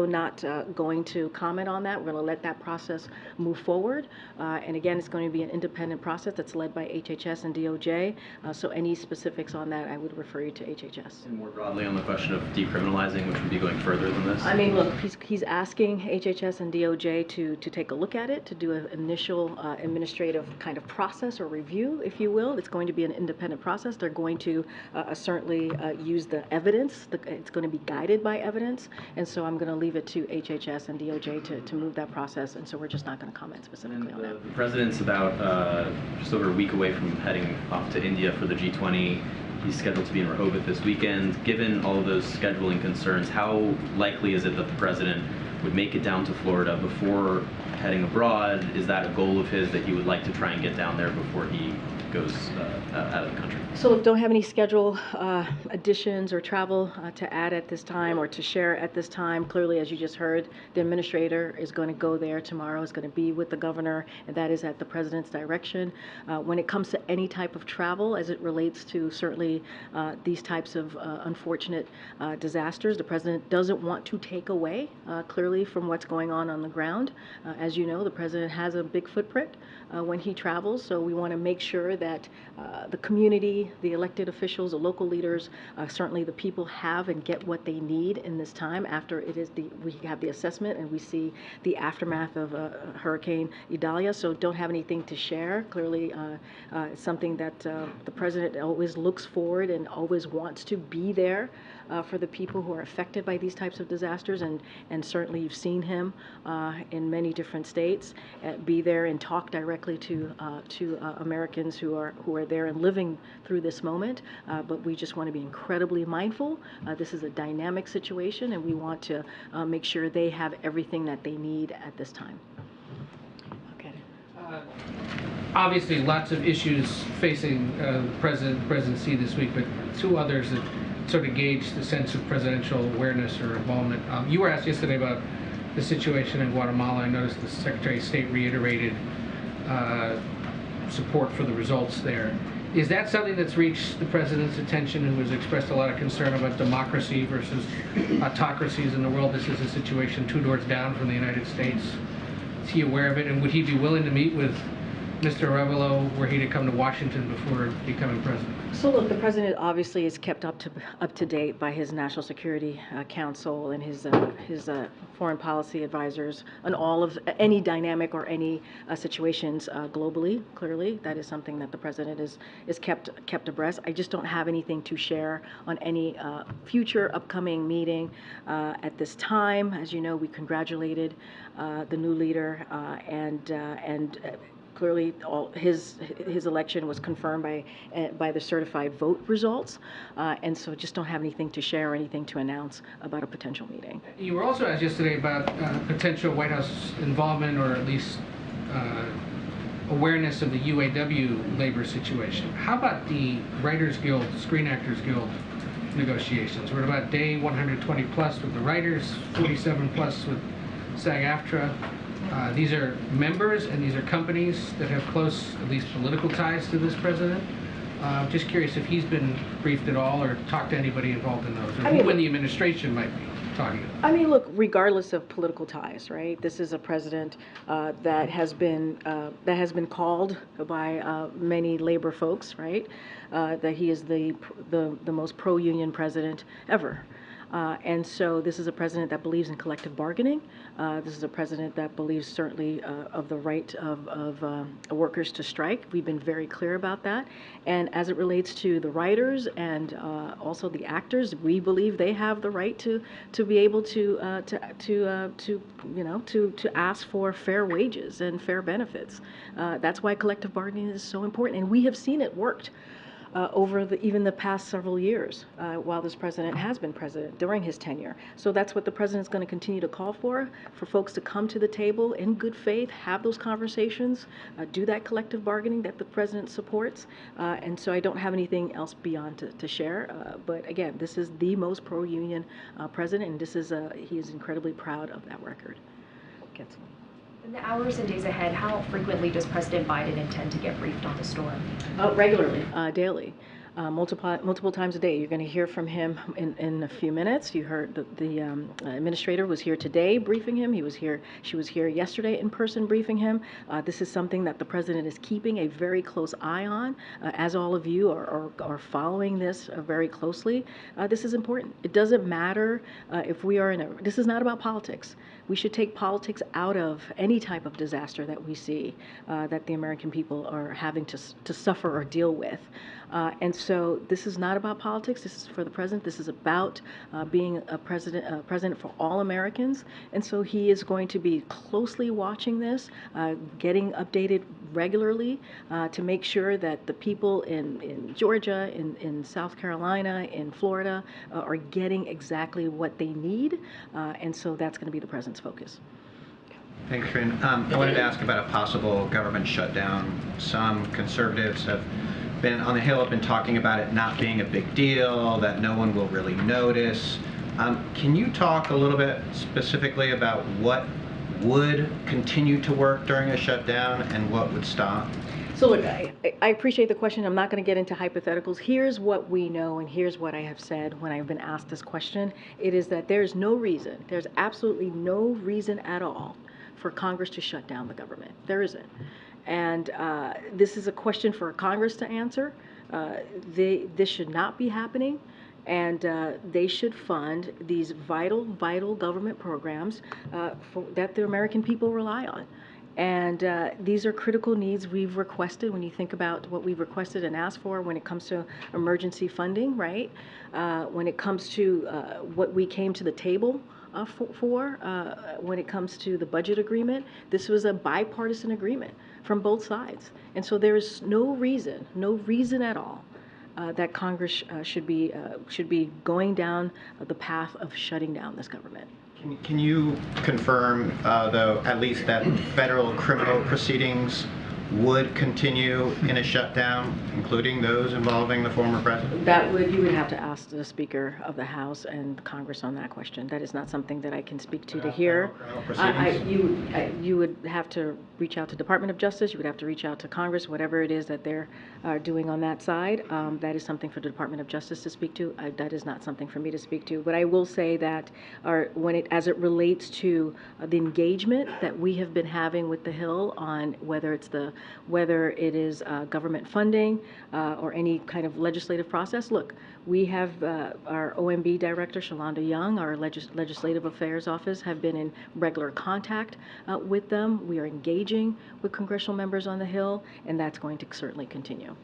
not going to comment on that. We're going to let that process move forward. And again, it's going to be an independent process that's led by HHS and DOJ. So any specifics on that, I would refer you to HHS. And more broadly on the question of decriminalizing, which would be going further than this? I mean, look, he's asking HHS and DOJ to take a look at it, to do an initial administrative kind of process or review, if you will. It's going to be an independent process. They're going to certainly use the evidence. It's going to be guided by evidence. And so I'm going to leave it to HHS and DOJ to move that process. And so we're just not going to comment specifically on that. The president's about just over a week away from heading off to India for the G20. He's scheduled to be in Rehoboth this weekend. Given all of those scheduling concerns, how likely is it that the president would make it down to Florida before heading abroad? Is that a goal of his that he would like to try and get down there before he goes out of the country? So look, don't have any schedule additions or travel to add at this time or to share at this time. Clearly, as you just heard, the administrator is going to go there tomorrow, is going to be with the governor, and that is at the president's direction. When it comes to any type of travel, as it relates to certainly these types of unfortunate disasters, the president doesn't want to take away clearly from what's going on the ground. As you know, the president has a big footprint when he travels, so we want to make sure that the community, the elected officials, the local leaders, certainly the people have and get what they need in this time after we have the assessment and we see the aftermath of Hurricane Idalia. So don't have anything to share. Clearly, it's something that the president always looks forward and always wants to be there for the people who are affected by these types of disasters, and certainly you've seen him in many different states be there and talk directly to Americans who are there and living through this moment. But we just want to be incredibly mindful. This is a dynamic situation, and we want to make sure they have everything that they need at this time. Okay. Obviously, lots of issues facing the presidency this week, but two others that sort of gauge the sense of presidential awareness or involvement. You were asked yesterday about the situation in Guatemala. I noticed the Secretary of State reiterated support for the results there. Is that something that's reached the president's attention, who has expressed a lot of concern about democracy versus autocracies in the world? This is a situation 2 doors down from the United States. Is he aware of it, and would he be willing to meet with Mr. Arevalo were he to come to Washington before becoming president? So look, the president obviously is kept up to date by his National Security Council and his foreign policy advisors on all of any dynamic or any situations globally. Clearly, that is something that the president is kept abreast. I just don't have anything to share on any future upcoming meeting at this time. As you know, we congratulated the new leader and clearly, his election was confirmed by the certified vote results, and so just don't have anything to share or anything to announce about a potential meeting. You were also asked yesterday about potential White House involvement, or at least awareness of the UAW labor situation. How about the Writers Guild, Screen Actors Guild negotiations? We're at about day 120 plus with the writers, 47 plus with SAG-AFTRA. These are members and these are companies that have close, at least political ties to this president. Just curious if he's been briefed at all or talked to anybody involved in those, or I mean, who in the administration might be talking to them. I mean, look, regardless of political ties, right? This is a president that has been called by many labor folks, right? That he is the most pro-union president ever. And so this is a president that believes in collective bargaining. This is a president that believes certainly of the right of workers to strike. We've been very clear about that. And as it relates to the writers and also the actors, we believe they have the right to be able to ask for fair wages and fair benefits. That's why collective bargaining is so important, and we have seen it worked. Over even the past several years while this president has been president during his tenure. So that's what the president's going to continue to call for folks to come to the table in good faith, have those conversations, do that collective bargaining that the president supports. And so I don't have anything else beyond to share. But again, this is the most pro-union president, and he is incredibly proud of that record. In the hours and days ahead, how frequently does President Biden intend to get briefed on the storm? Regularly, daily, multiple times a day. You're going to hear from him in a few minutes. You heard the administrator was here today briefing him. She was here yesterday in person briefing him. This is something that the president is keeping a very close eye on, as all of you are following this very closely. This is important. It doesn't matter if we are this is not about politics. We should take politics out of any type of disaster that we see that the American people are having to suffer or deal with. And so this is not about politics. This is for the president. This is about being a president for all Americans. And so he is going to be closely watching this, getting updated regularly to make sure that the people in Georgia, in South Carolina, in Florida are getting exactly what they need. And so that's going to be the president's focus. Thanks, Karine. I wanted to ask about a possible government shutdown. Some conservatives have been on the Hill, have been talking about it not being a big deal, that no one will really notice. Can you talk a little bit specifically about what would continue to work during a shutdown and what would stop? So look, I appreciate the question. I'm not going to get into hypotheticals. Here's what we know, and here's what I have said when I've been asked this question. It is that there's absolutely no reason at all for Congress to shut down the government. There isn't. And this is a question for Congress to answer. This should not be happening, and they should fund these vital government programs that the American people rely on. And these are critical needs we've requested. When you think about what we've requested and asked for when it comes to emergency funding, right? When it comes to what we came to the table when it comes to the budget agreement, this was a bipartisan agreement from both sides. And so there is no reason at all that Congress should be going down the path of shutting down this government. Can you confirm, though, at least that federal criminal proceedings would continue in a shutdown, including those involving the former president? You would have to ask the Speaker of the House and Congress on that question. That is not something that I can speak to here. You would have to reach out to Department of Justice. You would have to reach out to Congress, whatever it is that they're doing on that side. That is something for the Department of Justice to speak to. That is not something for me to speak to. But I will say that as it relates to the engagement that we have been having with the Hill on whether it is government funding or any kind of legislative process. Look, we have our OMB director, Shalonda Young, our Legislative Affairs Office, have been in regular contact with them. We are engaging with congressional members on the Hill, and that's going to certainly continue.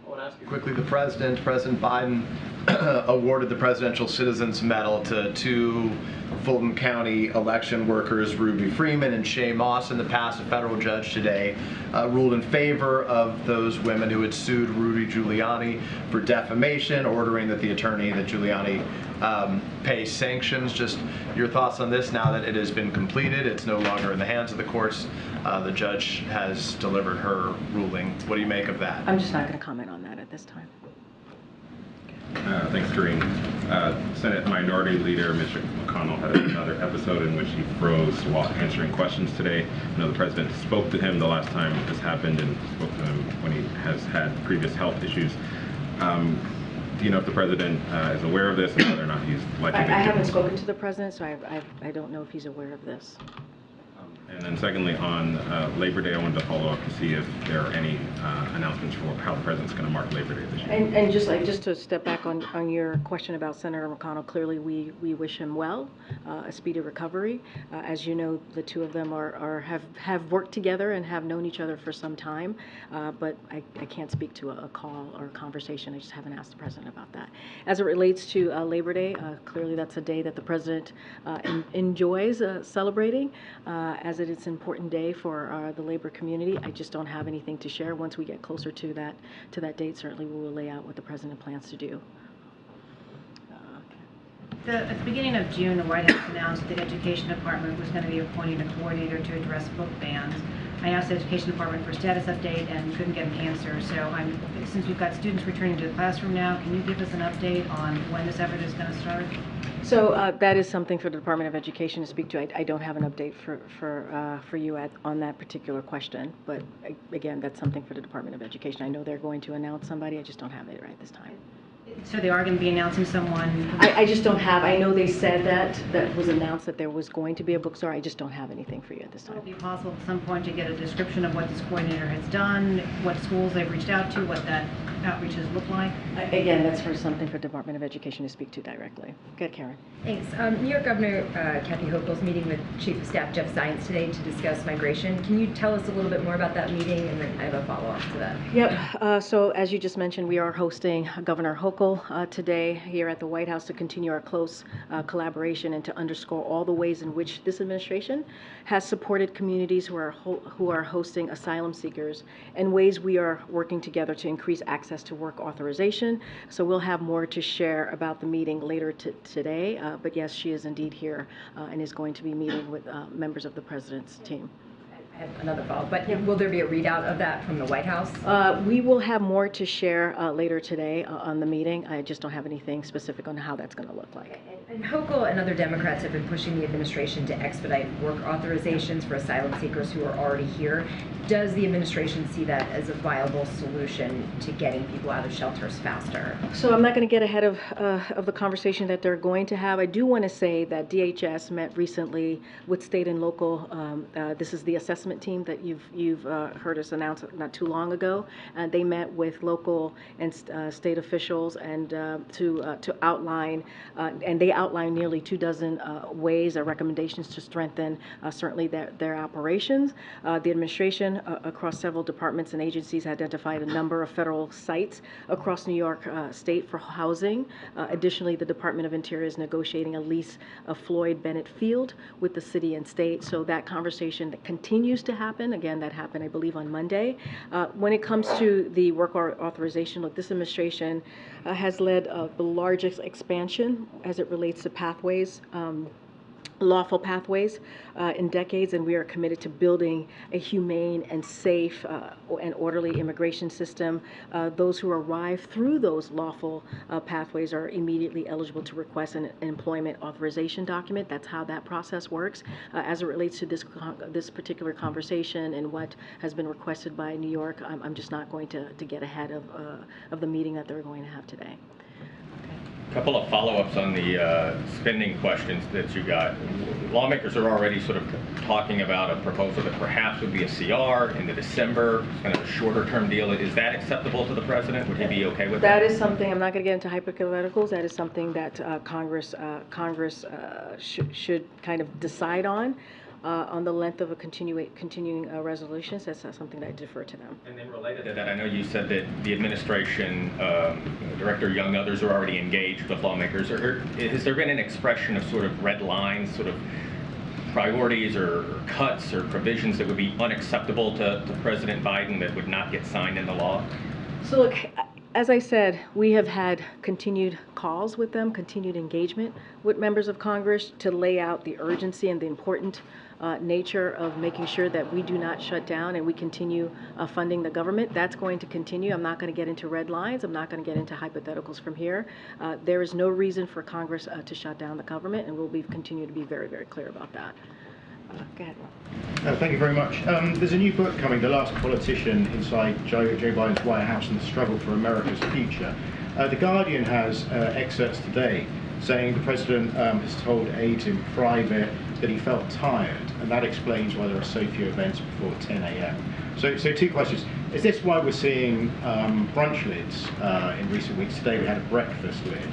I want to ask you quickly, President Biden awarded the Presidential Citizens Medal to two Fulton County election workers, Ruby Freeman and Shay Moss. In the past, a federal judge today ruled in favor of those women who had sued Rudy Giuliani for defamation, ordering that the attorney that Giuliani pay sanctions. Just your thoughts on this now that it has been completed, it's no longer in the hands of the courts. The judge has delivered her ruling. What do you make of that? I'm just not going to comment on that at this time. Thanks, Karine. Senate Minority Leader Mitch McConnell had another episode in which he froze while answering questions today. I know the president spoke to him the last time this happened and spoke to him when he has had previous health issues. Do you know if the president is aware of this and whether or not he's likely to? I haven't spoken to the president, so I don't know if he's aware of this. And then secondly, on Labor Day, I wanted to follow up to see if there are any announcements for how the president's going to mark Labor Day this year. And just to step back on your question about Senator McConnell, clearly we wish him well, a speedy recovery. As you know, the two of them have worked together and have known each other for some time, but I can't speak to a call or a conversation. I just haven't asked the president about that. As it relates to Labor Day, clearly that's a day that the president enjoys celebrating, as it is an important day for the labor community. I just don't have anything to share. Once we get closer to that date, certainly we will lay out what the president plans to do. At the beginning of June, the White House announced that the Education Department was going to be appointing a coordinator to address book bans. I asked the Education Department for a status update and couldn't get an answer. So since we've got students returning to the classroom now, can you give us an update on when this effort is going to start? So that is something for the Department of Education to speak to. I don't have an update for you on that particular question, but again, that's something for the Department of Education. I know they're going to announce somebody. I just don't have it right this time. So they are going to be announcing someone? I just don't have. I know they said that was announced that there was going to be a bookstore. I just don't have anything for you at this time. Will it be possible at some point to get a description of what this coordinator has done, what schools they've reached out to, what that outreach has looked like? Again, that's for something for Department of Education to speak to directly. Good, Karen. Thanks. New York Governor Kathy Hochul's meeting with Chief of Staff Jeff Zients today to discuss migration. Can you tell us a little bit more about that meeting? And then I have a follow-up to that. Yep. So as you just mentioned, we are hosting Governor Hochul today here at the White House to continue our close collaboration and to underscore all the ways in which this administration has supported communities who are hosting asylum seekers and ways we are working together to increase access to work authorization. So we'll have more to share about the meeting later today. But yes, she is indeed here and is going to be meeting with members of the president's team. I have another follow-up, but will there be a readout of that from the White House? We will have more to share later today on the meeting. I just don't have anything specific on how that's going to look like. And Hochul and other Democrats have been pushing the administration to expedite work authorizations for asylum seekers who are already here. Does the administration see that as a viable solution to getting people out of shelters faster? So I'm not going to get ahead of the conversation that they're going to have. I do want to say that DHS met recently with state and local. This is the assessment team that you've heard us announce not too long ago. They met with local and state officials and to outline, and they outlined nearly 24 ways or recommendations to strengthen certainly their operations. The administration across several departments and agencies identified a number of federal sites across New York State for housing. Additionally, the Department of Interior is negotiating a lease of Floyd Bennett Field with the city and state. So that conversation that continues to happen. Again, that happened, I believe, on Monday. When it comes to the work authorization, look, this administration has led the largest expansion as it relates to pathways. Lawful pathways in decades, and we are committed to building a humane and safe and orderly immigration system. Those who arrive through those lawful pathways are immediately eligible to request an employment authorization document. That's how that process works. As it relates to this particular conversation and what has been requested by New York, I'm just not going to get ahead of the meeting that they're going to have today. A couple of follow-ups on the spending questions that you got. Lawmakers are already sort of talking about a proposal that perhaps would be a CR in the December, kind of a shorter-term deal. Is that acceptable to the president? Would he be okay with that? That is something, I'm not going to get into hypotheticals, that is something that Congress should kind of decide on the length of a continuing resolutions. That's something that I defer to them. And then related to that, I know you said that the administration, Director Young, others are already engaged with lawmakers. Has there been an expression of sort of red lines, sort of priorities or cuts or provisions that would be unacceptable to President Biden that would not get signed into law? So look, as I said, we have had continued calls with them, continued engagement with members of Congress to lay out the urgency and the important nature of making sure that we do not shut down and we continue funding the government. That's going to continue. I'm not going to get into red lines. I'm not going to get into hypotheticals from here. There is no reason for Congress to shut down the government, and we'll continue to be very, very clear about that. Go ahead. Thank you very much. There's a new book coming, The Last Politician Inside Joe Biden's White House and the Struggle for America's Future. The Guardian has excerpts today saying the president has told aides in private that he felt tired, and that explains why there are so few events before 10 a.m. So two questions. Is this why we're seeing brunch lids in recent weeks? Today we had a breakfast lid.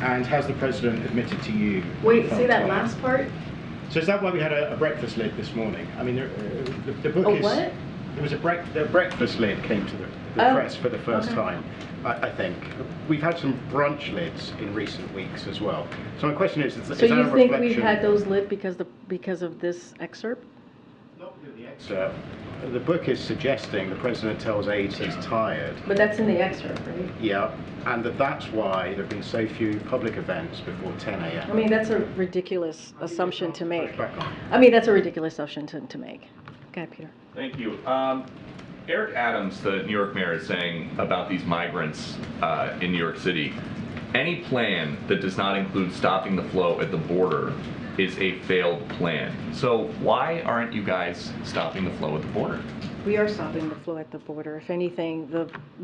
And has the president admitted to you? Wait, say that last part? So is that why we had a breakfast lid this morning? I mean, the book is... what? There was a breakfast lid came to the press for the first time, I think. We've had some brunch lids in recent weeks as well. So my question is that a reflection... So you think we've had those lit because of this excerpt? Not because of the excerpt. The book is suggesting the president tells aides he's tired. But that's in the excerpt, right? Yeah, and that's why there have been so few public events before 10 a.m. I mean, that's a ridiculous assumption to make. I mean, that's a ridiculous assumption to make. Go ahead, Peter. Thank you. Eric Adams, the New York mayor, is saying about these migrants in New York City, any plan that does not include stopping the flow at the border is a failed plan. So why aren't you guys stopping the flow at the border? We are stopping the flow at the border. If anything,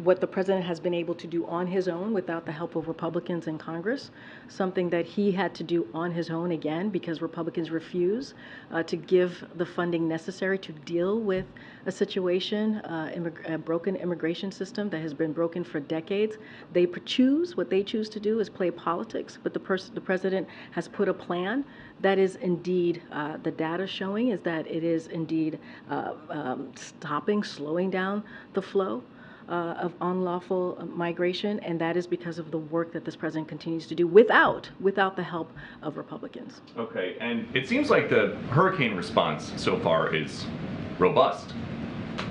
what the president has been able to do on his own without the help of Republicans in Congress, something that he had to do on his own again because Republicans refuse to give the funding necessary to deal with a situation, a broken immigration system that has been broken for decades. What they choose to do is play politics, but the president has put a plan that is indeed, the data showing is that it is indeed slowing down the flow of unlawful migration, and that is because of the work that this president continues to do without the help of Republicans. Okay, and it seems like the hurricane response so far is robust.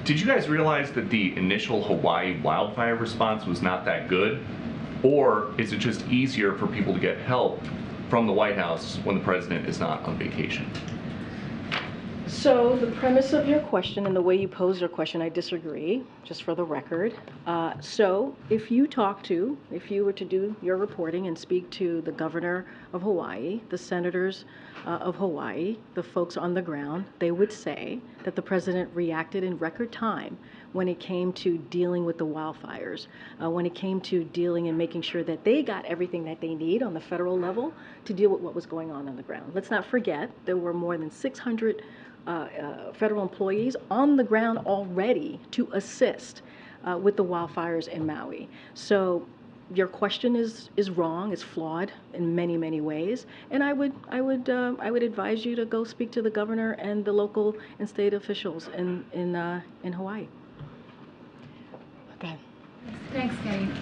Did you guys realize that the initial Hawaii wildfire response was not that good? Or is it just easier for people to get help from the White House when the president is not on vacation? So the premise of your question and the way you pose your question, I disagree, just for the record. So if you were to do your reporting and speak to the governor of Hawaii, the senators of Hawaii, the folks on the ground, they would say that the president reacted in record time when it came to dealing with the wildfires, when it came to dealing and making sure that they got everything that they need on the federal level to deal with what was going on the ground. Let's not forget there were more than 600 federal employees on the ground already to assist with the wildfires in Maui. So your question is wrong. It's flawed in many, many ways. And I would advise you to go speak to the governor and the local and state officials in Hawaii. Okay. Thanks, Karine.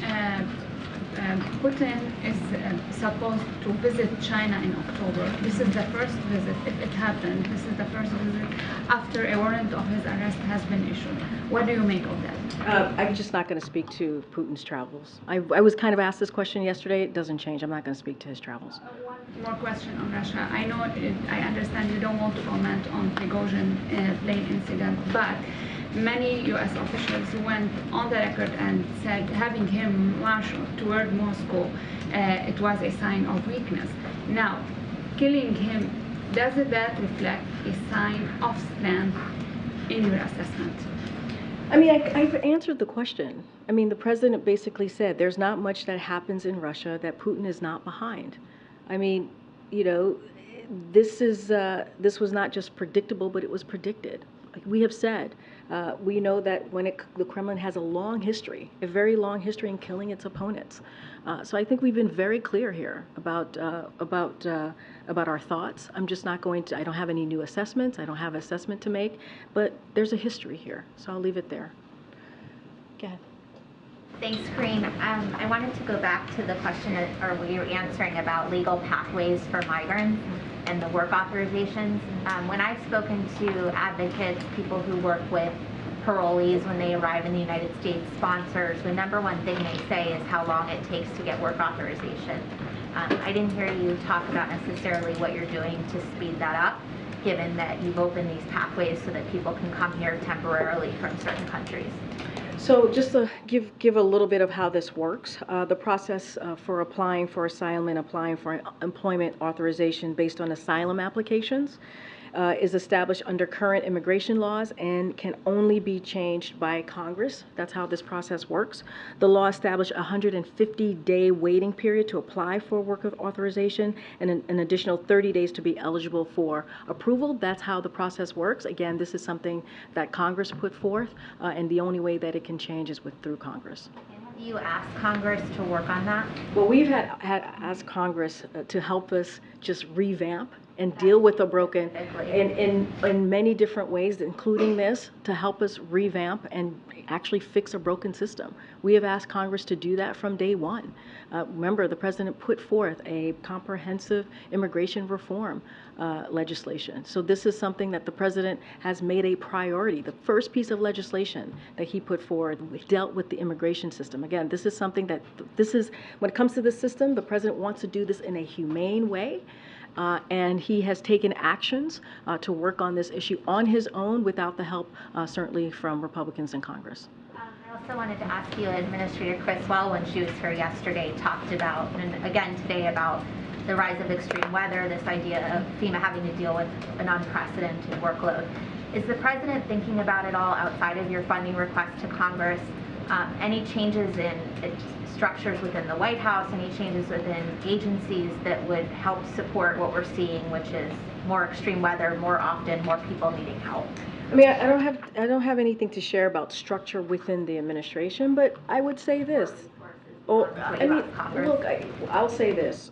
Putin is supposed to visit China in October. This is the first visit, if it happened, this is the first visit after a warrant of his arrest has been issued. What do you make of that? I'm just not going to speak to Putin's travels. I was kind of asked this question yesterday. It doesn't change. I'm not going to speak to his travels. One more question on Russia. I understand you don't want to comment on Prigozhin plane incident, but many U.S. officials went on the record and said having him march toward Moscow, it was a sign of weakness. Now, killing him, does that reflect a sign of strength in your assessment? I mean, I've answered the question. I mean, the president basically said there's not much that happens in Russia that Putin is not behind. I mean, this was not just predictable, but it was predicted. Like we have said, we know that the Kremlin has a very long history in killing its opponents. So I think we've been very clear here about our thoughts. I'm just not going to. I don't have any new assessments. I don't have an assessment to make, but there's a history here. So I'll leave it there. Go ahead. Thanks, Karine. I wanted to go back to the question, or what you were answering about legal pathways for migrants and the work authorizations. When I've spoken to advocates, people who work with parolees when they arrive in the United States, sponsors, the number one thing they say is how long it takes to get work authorization. I didn't hear you talk about necessarily what you're doing to speed that up, given that you've opened these pathways so that people can come here temporarily from certain countries. So just to give a little bit of how this works, the process for applying for asylum and applying for employment authorization based on asylum applications is established under current immigration laws and can only be changed by Congress. That's how this process works. The law established a 150-day waiting period to apply for work authorization and an additional 30 days to be eligible for approval. That's how the process works. Again, this is something that Congress put forth, and the only way that it can change is through Congress. Have you asked Congress to work on that? Well, we've had asked Congress to help us just revamp and deal with the broken in many different ways, including this, to help us revamp and actually fix a broken system. We have asked Congress to do that from day one. Remember, the president put forth a comprehensive immigration reform legislation. So this is something that the president has made a priority. The first piece of legislation that he put forward dealt with the immigration system. Again, this is something that, when it comes to this system, the president wants to do this in a humane way. And he has taken actions to work on this issue on his own without the help, certainly, from Republicans in Congress. I also wanted to ask you, Administrator Criswell, when she was here yesterday, talked about, and again today, about the rise of extreme weather, this idea of FEMA having to deal with an unprecedented workload. Is the president thinking about it all outside of your funding request to Congress? Any changes in structures within the White House, any changes within agencies that would help support what we're seeing, which is more extreme weather, more often, more people needing help? I mean, I don't have anything to share about structure within the administration, but I would say this. Oh, I mean, look, I'll say this.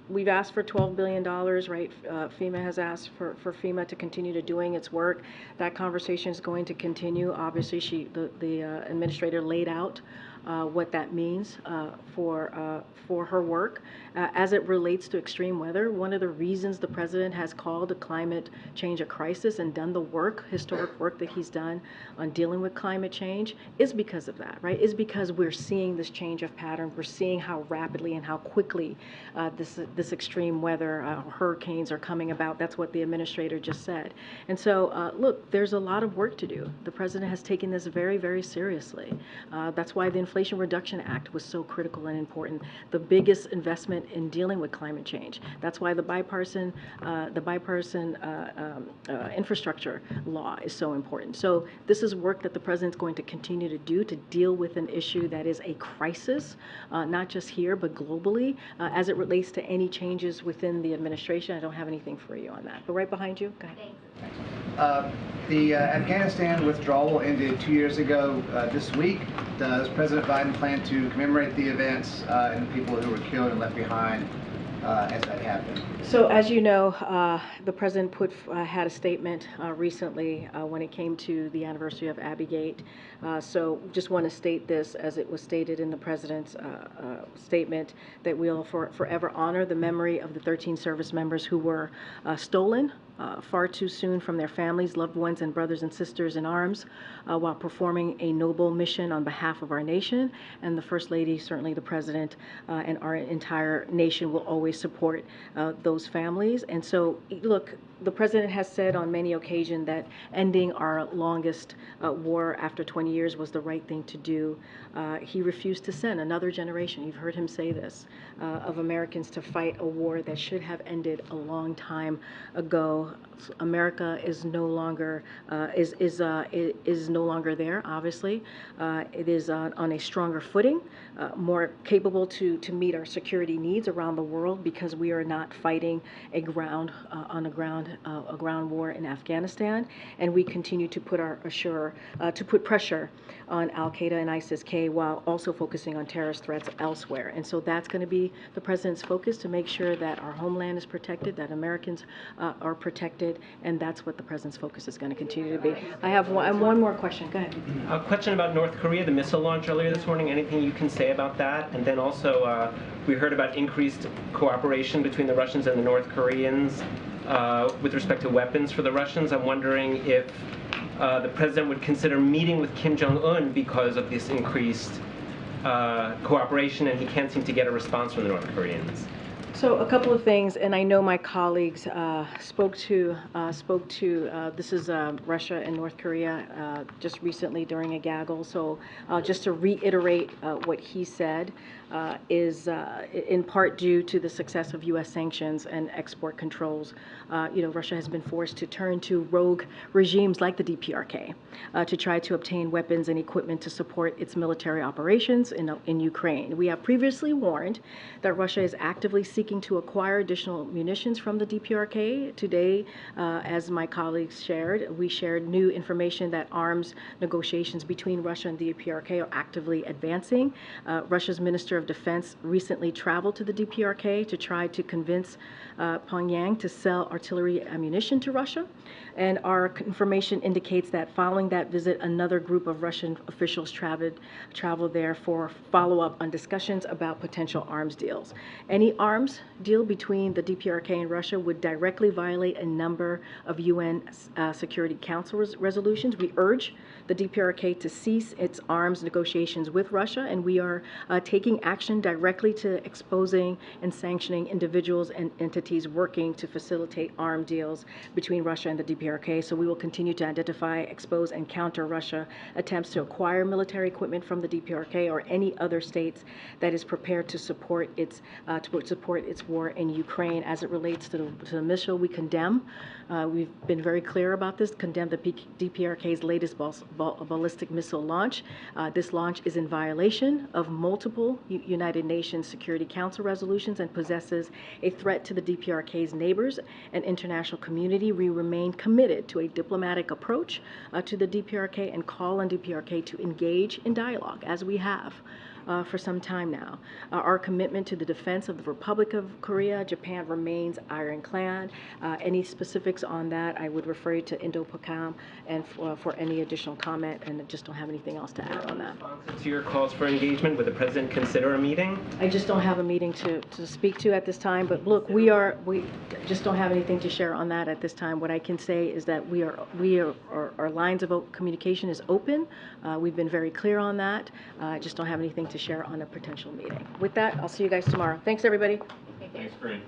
We've asked for $12 billion, right? FEMA has asked for FEMA to continue to doing its work. That conversation is going to continue. Obviously, the administrator laid out what that means for her work. As it relates to extreme weather, one of the reasons the president has called climate change a crisis and done the work, historic work that he's done on dealing with climate change is because of that, right? Is because we're seeing this change of pattern. We're seeing how rapidly and how quickly this extreme weather, hurricanes are coming about. That's what the administrator just said. And so, look, there's a lot of work to do. The president has taken this very, very seriously. That's why the Inflation Reduction Act was so critical and important. The biggest investment in dealing with climate change. That's why the bipartisan infrastructure law is so important. So this is work that the president's going to continue to do to deal with an issue that is a crisis, not just here, but globally. As it relates to any changes within the administration, I don't have anything for you on that. But right behind you, go ahead. The Afghanistan withdrawal ended 2 years ago this week. Does President Biden plan to commemorate the events and the people who were killed and left behind as that happened? So as you know, the president had a statement recently when it came to the anniversary of Abbey-Gate. So just want to state this as it was stated in the president's statement, that we'll forever honor the memory of the 13 service members who were stolen far too soon from their families, loved ones, and brothers and sisters in arms while performing a noble mission on behalf of our nation. And the First Lady, certainly the President, and our entire nation will always support those families. And so, look, the President has said on many occasions that ending our longest war after 20 years was the right thing to do. He refused to send another generation, you've heard him say this, of Americans to fight a war that should have ended a long time ago. America is no longer is no longer there. Obviously, it is on a stronger footing, more capable to meet our security needs around the world, because we are not fighting a ground war in Afghanistan, and we continue to put pressure on Al Qaeda and ISIS-K while also focusing on terrorist threats elsewhere. And so that's going to be the president's focus, to make sure that our homeland is protected, that Americans are protected, and that's what the president's focus is going to continue to be. I have one more question. Go ahead. A question about North Korea, the missile launch earlier this morning. Anything you can say about that? And then also, we heard about increased cooperation between the Russians and the North Koreans with respect to weapons for the Russians. I'm wondering if the president would consider meeting with Kim Jong-un because of this increased cooperation, and he can't seem to get a response from the North Koreans. So a couple of things, and I know my colleagues spoke to this is Russia and North Korea just recently during a gaggle. So just to reiterate what he said is in part due to the success of U.S. sanctions and export controls. Russia has been forced to turn to rogue regimes like the DPRK to try to obtain weapons and equipment to support its military operations in Ukraine. We have previously warned that Russia is actively seeking to acquire additional munitions from the DPRK. Today, as my colleagues shared, we shared new information that arms negotiations between Russia and the DPRK are actively advancing. Russia's Minister of Defense recently traveled to the DPRK to try to convince Pyongyang to sell artillery ammunition to Russia. And our information indicates that following that visit, another group of Russian officials traveled there for follow-up on discussions about potential arms deals. Any arms deal between the DPRK and Russia would directly violate a number of UN Security Council resolutions. We urge the DPRK to cease its arms negotiations with Russia, and we are taking action directly to exposing and sanctioning individuals and entities working to facilitate arms deals between Russia and the DPRK. So we will continue to identify, expose, and counter Russia attempts to acquire military equipment from the DPRK or any other states that is prepared to support its war in Ukraine. As it relates to the missile, we condemn. We've been very clear about this. Condemn the DPRK's latest ballistic missile launch. This launch is in violation of multiple United Nations Security Council resolutions and possesses a threat to the DPRK's neighbors and international community. We remain committed to a diplomatic approach to the DPRK and call on DPRK to engage in dialogue, as we have for some time now. Our commitment to the defense of the Republic of Korea, Japan remains ironclad. Any specifics on that, I would refer you to Indo-PACOM and for any additional comment, and I just don't have anything else to add on that. To your calls for engagement, would the President consider a meeting? I just don't have a meeting to speak to at this time, but look, we just don't have anything to share on that at this time. What I can say is that our lines of communication is open. We've been very clear on that. I just don't have anything to share on a potential meeting. With that, I'll see you guys tomorrow. Thanks, everybody. Thanks, Karine.